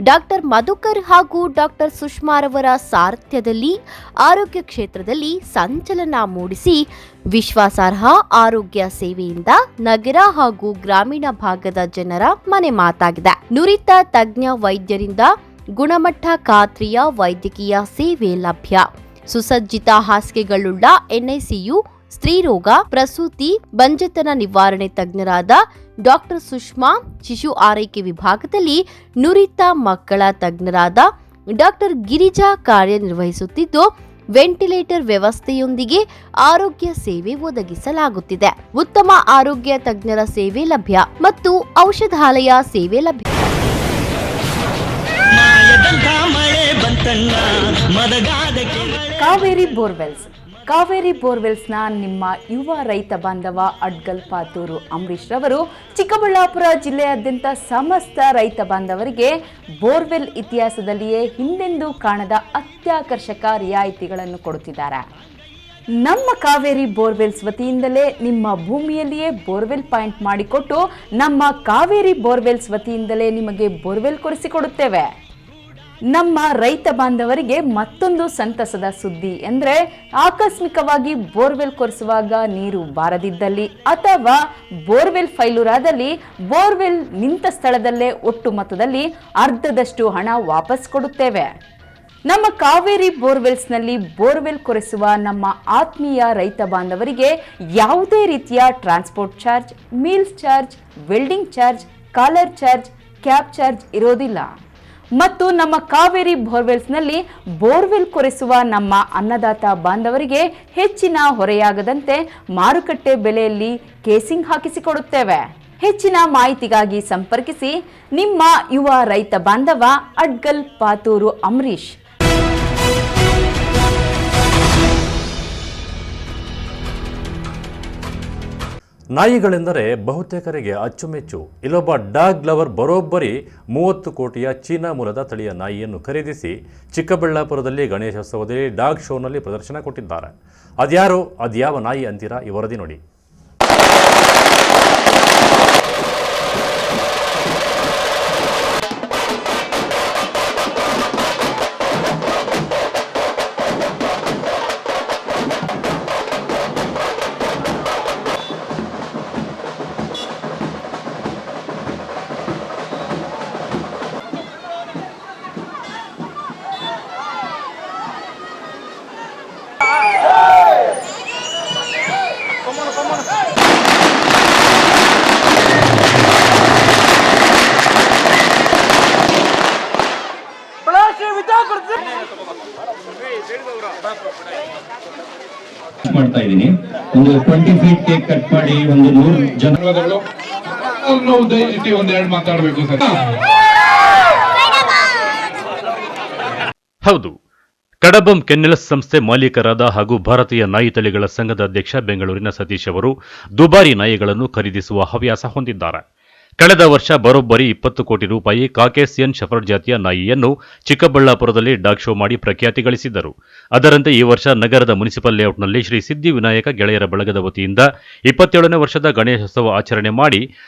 ಡಾಕ್ಟರ್ ಮಧುಕರ್ ಹಾಗೂ ಡಾಕ್ಟರ್ ಸುಷ್ಮಾರವರ ಸಾರಥ್ಯದಲ್ಲಿ ಆರೋಗ್ಯ ಕ್ಷೇತ್ರದಲ್ಲಿ ಸಂಚಲನ ಮೂಡಿಸಿ ವಿಶ್ವಾಸಾರ್ಹ ಆರೋಗ್ಯ ಸೇವೆಯಿಂದ ನಗರ ಹಾಗೂ ಗ್ರಾಮೀಣ ಭಾಗದ ಜನರ ಮನೆ ಮಾತಾಗಿದೆ. ನುರಿತ ತಜ್ಞ ವೈದ್ಯರಿಂದ ಗುಣಮಟ್ಟ ಖಾತ್ರಿಯ ವೈದ್ಯಕೀಯ ಸೇವೆ ಲಭ್ಯ. ಸುಸಜ್ಜಿತ ಹಾಸಿಗೆಗಳುಳ್ಳ ಎನ್ಐಸಿಯು, ಸ್ತ್ರೀರೋಗ, ಪ್ರಸೂತಿ, ಬಂಜೆತನ ನಿವಾರಣೆ ತಜ್ಞರಾದ ಡಾಕ್ಟರ್ ಸುಷ್ಮಾ, ಶಿಶು ಆರೈಕೆ ವಿಭಾಗದಲ್ಲಿ ನುರಿತ ಮಕ್ಕಳ ತಜ್ಞರಾದ ಡಾಕ್ಟರ್ ಗಿರಿಜಾ ಕಾರ್ಯನಿರ್ವಹಿಸುತ್ತಿದ್ದು, ವೆಂಟಿಲೇಟರ್ ವ್ಯವಸ್ಥೆಯೊಂದಿಗೆ ಆರೋಗ್ಯ ಸೇವೆ ಒದಗಿಸಲಾಗುತ್ತಿದೆ. ಉತ್ತಮ ಆರೋಗ್ಯ ತಜ್ಞರ ಸೇವೆ ಲಭ್ಯ ಮತ್ತು ಔಷಧಾಲಯ ಸೇವೆ ಲಭ್ಯ. ಕಾವೇರಿ ಬೋರ್ವೆಲ್ಸ್. ಕಾವೇರಿ ಬೋರ್ವೆಲ್ಸ್ನ ನಿಮ್ಮ ಯುವ ರೈತ ಬಾಂಧವ ಅಡ್ಗಲ್ ಪಾತೂರು ಅಂಬರೀಶ್ ರವರು ಚಿಕ್ಕಬಳ್ಳಾಪುರ ಜಿಲ್ಲೆಯಾದ್ಯಂತ ಸಮಸ್ತ ರೈತ ಬಾಂಧವರಿಗೆ ಬೋರ್ವೆಲ್ ಇತಿಹಾಸದಲ್ಲಿಯೇ ಹಿಂದೆಂದೂ ಕಾಣದ ಅತ್ಯಾಕರ್ಷಕ ರಿಯಾಯಿತಿಗಳನ್ನು ಕೊಡುತ್ತಿದ್ದಾರೆ. ನಮ್ಮ ಕಾವೇರಿ ಬೋರ್ವೆಲ್ಸ್ ವತಿಯಿಂದಲೇ ನಿಮ್ಮ ಭೂಮಿಯಲ್ಲಿಯೇ ಬೋರ್ವೆಲ್ ಪಾಯಿಂಟ್ ಮಾಡಿಕೊಟ್ಟು ನಮ್ಮ ಕಾವೇರಿ ಬೋರ್ವೆಲ್ಸ್ ವತಿಯಿಂದಲೇ ನಿಮಗೆ ಬೋರ್ವೆಲ್ ಕೊರೆಸಿಕೊಡುತ್ತೇವೆ. ನಮ್ಮ ರೈತ ಬಾಂಧವರಿಗೆ ಮತ್ತೊಂದು ಸಂತಸದ ಸುದ್ದಿ ಎಂದರೆ, ಆಕಸ್ಮಿಕವಾಗಿ ಬೋರ್ವೆಲ್ ಕೊರೆಸುವಾಗ ನೀರು ಬಾರದಿದ್ದಲ್ಲಿ ಅಥವಾ ಬೋರ್ವೆಲ್ ಫೈಲೂರಾದಲ್ಲಿ ಬೋರ್ವೆಲ್ ನಿಂತ ಸ್ಥಳದಲ್ಲೇ ಒಟ್ಟು ಮೊತ್ತದಲ್ಲಿ ಅರ್ಧದಷ್ಟು ಹಣ ವಾಪಸ್ ಕೊಡುತ್ತೇವೆ. ನಮ್ಮ ಕಾವೇರಿ ಬೋರ್ವೆಲ್ಸ್ನಲ್ಲಿ ಬೋರ್ವೆಲ್ ಕೊರೆಸುವ ನಮ್ಮ ಆತ್ಮೀಯ ರೈತ ಬಾಂಧವರಿಗೆ ಯಾವುದೇ ರೀತಿಯ transport charge, meals charge, welding charge, collar charge, cab charge ಇರೋದಿಲ್ಲ. ಮತ್ತು ನಮ್ಮ ಕಾವೇರಿ ಬೋರ್ವೆಲ್ಸ್ನಲ್ಲಿ ಬೋರ್ವೆಲ್ ಕೊರೆಸುವ ನಮ್ಮ ಅನ್ನದಾತ ಬಾಂಧವರಿಗೆ ಹೆಚ್ಚಿನ ಹೊರೆಯಾಗದಂತೆ ಮಾರುಕಟ್ಟೆ ಬೆಲೆಯಲ್ಲಿ ಕೇಸಿಂಗ್ ಹಾಕಿಸಿಕೊಡುತ್ತೇವೆ. ಹೆಚ್ಚಿನ ಮಾಹಿತಿಗಾಗಿ ಸಂಪರ್ಕಿಸಿ ನಿಮ್ಮ ಯುವ ರೈತ ಬಾಂಧವ ಅಡ್ಗಲ್ ಪಾತೂರು ಅಂಬರೀಶ್. ನಾಯಿಗಳೆಂದರೆ ಬಹುತೇಕರಿಗೆ ಅಚ್ಚುಮೆಚ್ಚು. ಇಲ್ಲೊಬ್ಬ ಡಾಗ್ ಲವರ್ ಬರೋಬ್ಬರಿ 30 ಕೋಟಿಯ ಚೀನಾ ಮೂಲದ ತಳಿಯ ನಾಯಿಯನ್ನು ಖರೀದಿಸಿ ಚಿಕ್ಕಬಳ್ಳಾಪುರದಲ್ಲಿ ಗಣೇಶೋತ್ಸವದಲ್ಲಿ ಡಾಗ್ ಶೋನಲ್ಲಿ ಪ್ರದರ್ಶನ ಕೊಟ್ಟಿದ್ದಾರೆ. ಅದ್ಯಾವ ನಾಯಿ ಅಂತೀರಾ? ಈ ವರದಿ ನೋಡಿ. ಮಾಡ್ತಾ ಇದ್ದೀನಿ. ಒಂದು 20 ಫೀಟ್ ಕೇಕ್ ಕಟ್ ಮಾಡಿ ಒಂದು 100 ಜನ ಒಂದೆರಡು ಮಾತಾಡಬೇಕು ಸರ್. ಹೌದು, ಕಡಬಂ ಕೆನ್ನೆಲ್ಸ್ ಸಂಸ್ಥೆ ಮಾಲೀಕರಾದ ಹಾಗೂ ಭಾರತೀಯ ನಾಯಿ ತಳಿಗಳ ಸಂಘದ ಅಧ್ಯಕ್ಷ ಬೆಂಗಳೂರಿನ ಸತೀಶ್ ಅವರು ದುಬಾರಿ ನಾಯಿಗಳನ್ನು ಖರೀದಿಸುವ ಹವ್ಯಾಸ ಹೊಂದಿದ್ದಾರೆ. ಕಳೆದ ವರ್ಷ ಬರೋಬ್ಬರಿ 20 ಕೋಟಿ ರೂಪಾಯಿ ಕಾಕೇಸಿಯನ್ ಶೆಫರ್ಡ್ ಜಾತಿಯ ನಾಯಿಯನ್ನು ಚಿಕ್ಕಬಳ್ಳಾಪುರದಲ್ಲಿ ಡಾಗ್ ಶೋ ಮಾಡಿ ಪ್ರಖ್ಯಾತಿ ಗಳಿಸಿದ್ದರು. ಅದರಂತೆ ಈ ವರ್ಷ ನಗರದ ಮುನಿಸಿಪಲ್ ಲೇಔಟ್ನಲ್ಲಿ ಶ್ರೀ ಸಿದ್ಧಿವಿನಾಯಕ ಗೆಳೆಯರ ಬಳಗದ ವತಿಯಿಂದ 27ನೇ ವರ್ಷದ ಗಣೇಶೋತ್ಸವ ಆಚರಣೆ ಮಾಡಿ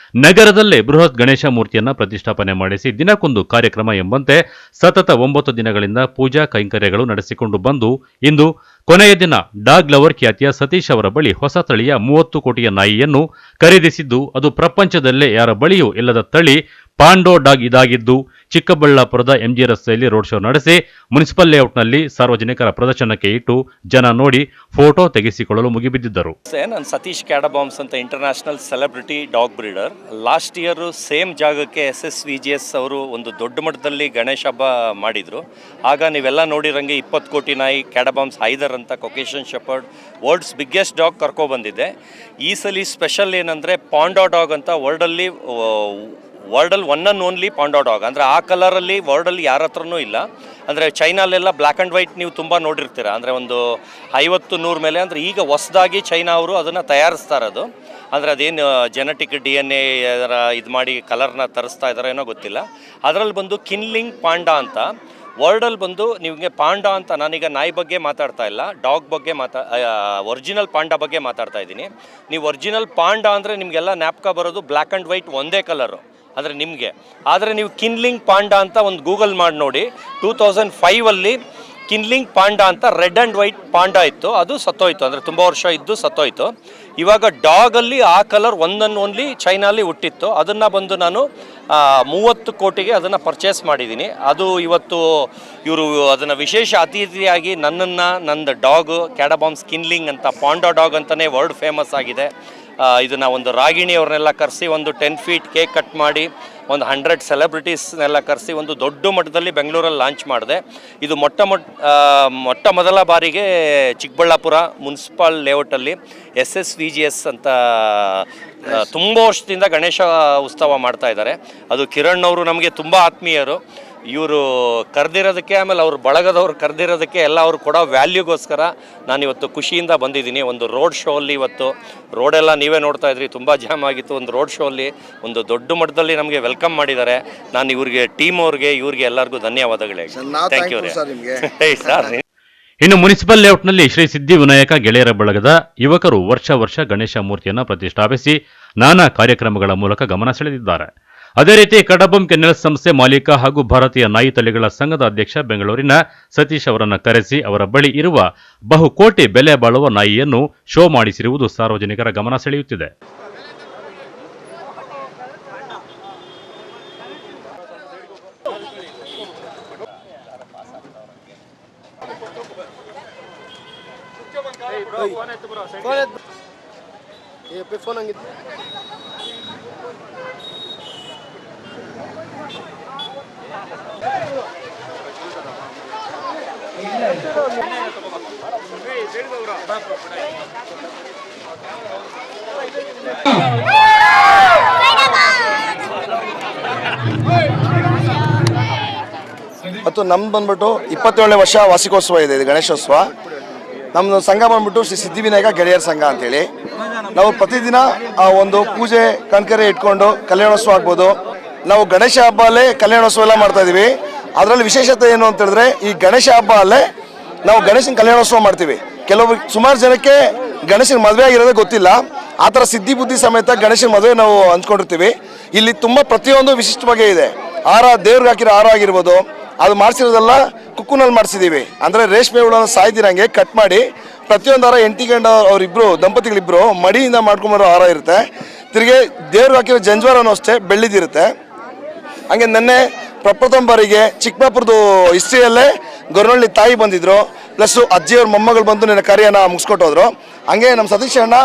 ನಗರದಲ್ಲೇ ಬೃಹತ್ ಗಣೇಶ ಮೂರ್ತಿಯನ್ನು ಪ್ರತಿಷ್ಠಾಪನೆ ಮಾಡಿಸಿ ದಿನಕ್ಕೊಂದು ಕಾರ್ಯಕ್ರಮ ಎಂಬಂತೆ ಸತತ 9 ದಿನಗಳಿಂದ ಪೂಜಾ ಕೈಂಕರ್ಯಗಳು ನಡೆಸಿಕೊಂಡು ಬಂದು ಇಂದು ಕೊನೆಯ ದಿನ ಡಾಗ್ ಲವರ್ ಖ್ಯಾತಿಯ ಸತೀಶ್ ಅವರ ಬಳಿ ಹೊಸ ತಳಿಯ 30 ಕೋಟಿಯ ನಾಯಿಯನ್ನು ಖರೀದಿಸಿದ್ದು, ಅದು ಪ್ರಪಂಚದಲ್ಲೇ ಯಾರ ಬಳಿಯೂ ಇಲ್ಲದ ತಳಿ ಪಾಂಡೋ ಡಾಗ್ ಇದಾಗಿದ್ದು, ಚಿಕ್ಕಬಳ್ಳಾಪುರದ ಎಂಜಿ ರಸ್ತೆಯಲ್ಲಿ ರೋಡ್ ಶೋ ನಡೆಸಿ ಮುನಿಸಿಪಲ್ ಲೇಔಟ್ನಲ್ಲಿ ಸಾರ್ವಜನಿಕರ ಪ್ರದರ್ಶನಕ್ಕೆ ಇಟ್ಟು ಜನ ನೋಡಿ ಫೋಟೋ ತೆಗೆಸಿಕೊಳ್ಳಲು ಮುಗಿಬಿದ್ದಿದ್ದರು. ನಾನು ಸತೀಶ್ ಕ್ಯಾಡಬಾಮ್ಸ್ ಅಂತ international celebrity dog breeder. Last year same ಜಾಗಕ್ಕೆ SSVGS ಅವರು ಒಂದು ದೊಡ್ಡ ಮಟ್ಟದಲ್ಲಿ ಗಣೇಶ ಹಬ್ಬ ಮಾಡಿದ್ರು. ಆಗ ನೀವೆಲ್ಲ ನೋಡಿರಂಗೆ 20 ಕೋಟಿ ನಾಯಿ ಕ್ಯಾಡಬಾಮ್ಸ್ ಹೈದರ್ ಅಂತ ಕೊಕೇಶನ್ ಶೆಪರ್ಡ್ ವರ್ಲ್ಡ್ಸ್ ಬಿಗ್ಗೆಸ್ಟ್ ಡಾಗ್ ಕರ್ಕೊಬಂದಿದ್ದೆ. ಈ ಸಲ ಸ್ಪೆಷಲ್ ಏನಂದರೆ ಪಾಂಡೋ ಡಾಗ್ ಅಂತ ವರ್ಲ್ಡಲ್ಲಿ ಒನ್ ಆ್ಯಂಡ್ ಓನ್ಲಿ ಪಾಂಡೋ ಡಾಗ್. ಅಂದರೆ ಆ ಕಲರಲ್ಲಿ ವರ್ಲ್ಡಲ್ಲಿ ಯಾರ ಹತ್ರನೂ ಇಲ್ಲ. ಅಂದರೆ ಚೈನಲ್ಲೆಲ್ಲ ಬ್ಲ್ಯಾಕ್ ಆ್ಯಂಡ್ ವೈಟ್ ನೀವು ತುಂಬ ನೋಡಿರ್ತೀರ, ಅಂದರೆ ಒಂದು 50-100 ಮೇಲೆ. ಅಂದರೆ ಈಗ ಹೊಸದಾಗಿ ಚೈನಾ ಅವರು ಅದನ್ನು ತಯಾರಿಸ್ತಾ ಇರೋದು. ಅಂದರೆ ಅದೇನು ಜೆನೆಟಿಕ್ DNA ಇದು ಮಾಡಿ ಕಲರ್ನ ತರಿಸ್ತಾ ಇದ್ದಾರೋ ಏನೋ ಗೊತ್ತಿಲ್ಲ. ಅದರಲ್ಲಿ ಬಂದು ಕಿನ್ಲಿಂಗ್ ಪಾಂಡಾ ಅಂತ ವರ್ಲ್ಡಲ್ಲಿ ಬಂದು ನಿಮಗೆ ಪಾಂಡಾ ಅಂತ, ನಾನೀಗ ನಾಯಿ ಬಗ್ಗೆ ಮಾತಾಡ್ತಾ ಇಲ್ಲ, ಡಾಗ್ ಬಗ್ಗೆ ಒರಿಜಿನಲ್ ಪಾಂಡಾ ಬಗ್ಗೆ ಮಾತಾಡ್ತಾ ಇದ್ದೀನಿ. ನೀವು ಒರಿಜಿನಲ್ ಪಾಂಡಾ ಅಂದರೆ ನಿಮಗೆಲ್ಲ ಜ್ಞಾಪಕ ಬರೋದು ಬ್ಲ್ಯಾಕ್ ಆ್ಯಂಡ್ ವೈಟ್ ಒಂದೇ ಕಲರು ಅಂದರೆ ನಿಮಗೆ. ಆದರೆ ನೀವು ಕಿನ್ಲಿಂಗ್ ಪಾಂಡಾ ಅಂತ ಒಂದು ಗೂಗಲ್ ಮಾಡಿ ನೋಡಿ, 2005 ಕಿನ್ಲಿಂಗ್ ಪಾಂಡಾ ಅಂತ ರೆಡ್ ಆ್ಯಂಡ್ ವೈಟ್ ಪಾಂಡಾ ಇತ್ತು, ಅದು ಸತ್ತೋಯ್ತು. ಅಂದರೆ ತುಂಬ ವರ್ಷ ಇದ್ದು ಸತ್ತೋಯ್ತು. ಇವಾಗ ಡಾಗಲ್ಲಿ ಆ ಕಲರ್ ಒನ್ ಆ್ಯಂಡ್ ಓನ್ಲಿ ಚೈನಲ್ಲಿ ಹುಟ್ಟಿತ್ತು. ಅದನ್ನು ಬಂದು ನಾನು 30 ಕೋಟಿಗೆ ಅದನ್ನು ಪರ್ಚೇಸ್ ಮಾಡಿದ್ದೀನಿ. ಅದು ಇವತ್ತು ಇವರು ಅದನ್ನು ವಿಶೇಷ ಅತಿಥಿಯಾಗಿ ನಂದು ಡಾಗು ಕ್ಯಾಡಬಾಮ್ಸ್ ಕಿನ್ಲಿಂಗ್ ಅಂತ ಪಾಂಡಾ ಡಾಗ್ ಅಂತಲೇ ವರ್ಲ್ಡ್ ಫೇಮಸ್ ಆಗಿದೆ. ಇದನ್ನು ಒಂದು ರಾಗಿಣಿ ಅವ್ರನ್ನೆಲ್ಲ ಕರೆಸಿ ಒಂದು 10 ಫೀಟ್ ಕೇಕ್ ಕಟ್ ಮಾಡಿ ಒಂದು 100 ಸೆಲೆಬ್ರಿಟೀಸ್ನೆಲ್ಲ ಕರೆಸಿ ಒಂದು ದೊಡ್ಡ ಮಟ್ಟದಲ್ಲಿ ಬೆಂಗಳೂರಲ್ಲಿ ಲಾಂಚ್ ಮಾಡಿದೆ. ಇದು ಮೊಟ್ಟ ಮೊದಲ ಬಾರಿಗೆ ಚಿಕ್ಕಬಳ್ಳಾಪುರ ಮುನ್ಸಿಪಲ್ ಲೇಔಟಲ್ಲಿ SSVGS ಅಂತ ತುಂಬ ವರ್ಷದಿಂದ ಗಣೇಶ ಉತ್ಸವ ಮಾಡ್ತಾ ಇದ್ದಾರೆ. ಅದು ಕಿರಣ್ ಅವರು ನಮಗೆ ತುಂಬ ಆತ್ಮೀಯರು. ಇವರು ಕರೆದಿರೋದಕ್ಕೆ, ಆಮೇಲೆ ಅವ್ರ ಬಳಗದವ್ರು ಕರೆದಿರೋದಕ್ಕೆ ಎಲ್ಲ ಅವ್ರು ಕೊಡೋ ವ್ಯಾಲ್ಯೂಗೋಸ್ಕರ ನಾನಿವತ್ತು ಖುಷಿಯಿಂದ ಬಂದಿದ್ದೀನಿ. ಒಂದು ರೋಡ್ ಶೋ ಅಲ್ಲಿ ಇವತ್ತು ರೋಡೆಲ್ಲ ನೀವೇ ನೋಡ್ತಾ ಇದ್ರಿ, ತುಂಬ ಜಾಮ್ ಆಗಿತ್ತು. ಒಂದು ರೋಡ್ ಶೋ ಅಲ್ಲಿ ಒಂದು ದೊಡ್ಡ ಮಟ್ಟದಲ್ಲಿ ನಮಗೆ ವೆಲ್ಕಮ್ ಮಾಡಿದ್ದಾರೆ. ನಾನು ಇವ್ರಿಗೆ ಟೀಮ್ ಅವ್ರಿಗೆ ಇವ್ರಿಗೆ ಎಲ್ಲರಿಗೂ ಧನ್ಯವಾದಗಳೇ. Thank you sir. ಇನ್ನು ಮುನಿಸಿಪಲ್ ಲೇಔಟ್ನಲ್ಲಿ ಶ್ರೀ ಸಿದ್ಧಿವಿನಾಯಕ ಗೆಳೆಯರ ಬಳಗದ ಯುವಕರು ವರ್ಷ ಗಣೇಶ ಮೂರ್ತಿಯನ್ನು ಪ್ರತಿಷ್ಠಾಪಿಸಿ ನಾನಾ ಕಾರ್ಯಕ್ರಮಗಳ ಮೂಲಕ ಗಮನ ಸೆಳೆದಿದ್ದಾರೆ. ಅದೇ ರೀತಿ ಕಡಬಂ ಕೆನ್ನೆಲ್ಸ್ ಸಂಸ್ಥೆ ಮಾಲೀಕ ಹಾಗೂ ಭಾರತೀಯ ನಾಯಿ ತಳಿಗಳ ಸಂಘದ ಅಧ್ಯಕ್ಷ ಬೆಂಗಳೂರಿನ ಸತೀಶ್ ಅವರನ್ನು ಕರೆಸಿ ಅವರ ಬಳಿ ಇರುವ ಬಹುಕೋಟಿ ಬೆಲೆ ಬಾಳುವ ನಾಯಿಯನ್ನು ಶೋ ಮಾಡಿಸಿರುವುದು ಸಾರ್ವಜನಿಕರ ಗಮನ ಸೆಳೆಯುತ್ತಿದೆ. ಮತ್ತು ನಮ್ದು ಬಂದ್ಬಿಟ್ಟು 27ನೇ ವರ್ಷ ವಾರ್ಷಿಕೋತ್ಸವ ಇದೆ, ಇದು ಗಣೇಶೋತ್ಸವ. ನಮ್ಮದು ಸಂಘ ಬಂದ್ಬಿಟ್ಟು ಶ್ರೀ ಸಿದ್ಧಿವಿನಾಯಕ ಗೆಳೆಯರ ಸಂಘ ಅಂತೇಳಿ. ನಾವು ಪ್ರತಿದಿನ ಒಂದು ಪೂಜೆ ಕಣ್ಕರೆ ಇಟ್ಕೊಂಡು ಕಲ್ಯಾಣೋತ್ಸವ ಆಗ್ಬೋದು, ನಾವು ಗಣೇಶ ಹಬ್ಬ ಅಲ್ಲೇ ಕಲ್ಯಾಣೋತ್ಸವ ಎಲ್ಲ ಮಾಡ್ತಾ ಇದೀವಿ. ಅದರಲ್ಲಿ ವಿಶೇಷತೆ ಏನು ಅಂತ ಹೇಳಿದ್ರೆ, ಈ ಗಣೇಶ ಹಬ್ಬ ಅಲ್ಲೇ ನಾವು ಗಣೇಶನ ಕಲ್ಯಾಣೋತ್ಸವ ಮಾಡ್ತೀವಿ. ಸುಮಾರು ಜನಕ್ಕೆ ಗಣೇಶನ ಮದುವೆ ಆಗಿರೋದೇ ಗೊತ್ತಿಲ್ಲ. ಆ ಥರ ಸಿದ್ಧಿ ಬುದ್ಧಿ ಸಮೇತ ಗಣೇಶನ ಮದುವೆ ನಾವು ಹಂಚ್ಕೊಂಡಿರ್ತೀವಿ. ಇಲ್ಲಿ ತುಂಬ ಪ್ರತಿಯೊಂದು ವಿಶಿಷ್ಟವಾಗೇ ಇದೆ. ಹಾರ, ದೇವ್ರಿಗೆ ಹಾಕಿರೋ ಹಾರ ಆಗಿರ್ಬೋದು, ಅದು ಮಾಡಿಸಿರೋದೆಲ್ಲ ಕುಕ್ಕುನಲ್ಲಿ ಮಾಡಿಸಿದ್ದೀವಿ. ಅಂದರೆ ರೇಷ್ಮೆ ಹುಳನ ಸಾಯ್ದಿರಂಗೆ ಕಟ್ ಮಾಡಿ ಪ್ರತಿಯೊಂದು ಹಾರ ಎಂಟಿಗಂಡ ಅವರಿಬ್ಬರು ದಂಪತಿಗಳಿಬ್ಬರು ಮಡಿಯಿಂದ ಮಾಡ್ಕೊಂಬರೋ ಹಾರ ಇರುತ್ತೆ. ತಿರುಗಿ ದೇವ್ರಿಗೆ ಹಾಕಿರೋ ಜಂಜ್ವಾರನೂ ಅಷ್ಟೇ ಬೆಳ್ಳಿದಿರುತ್ತೆ. ಹಂಗೆ ನೆನ್ನೆ ಪ್ರಪ್ರಥಮ ಬಾರಿಗೆ ಚಿಕ್ಕಬಳ್ಳಾಪುರದ್ದು ಹಿಸ್ಟ್ರಿಯಲ್ಲೇ ಗೊರವಳ್ಳಿ ತಾಯಿ ಬಂದಿದ್ರು, ಪ್ಲಸ್ ಅಜ್ಜಿಯವ್ರ ಮೊಮ್ಮಗಳು ಬಂದು ನನ್ನ ಕಾರ್ಯನ ಮುಗಿಸ್ಕೊಟ್ಟೋದ್ರು. ಹಂಗೆ ನಮ್ಮ ಸತೀಶ್ ಅಣ್ಣ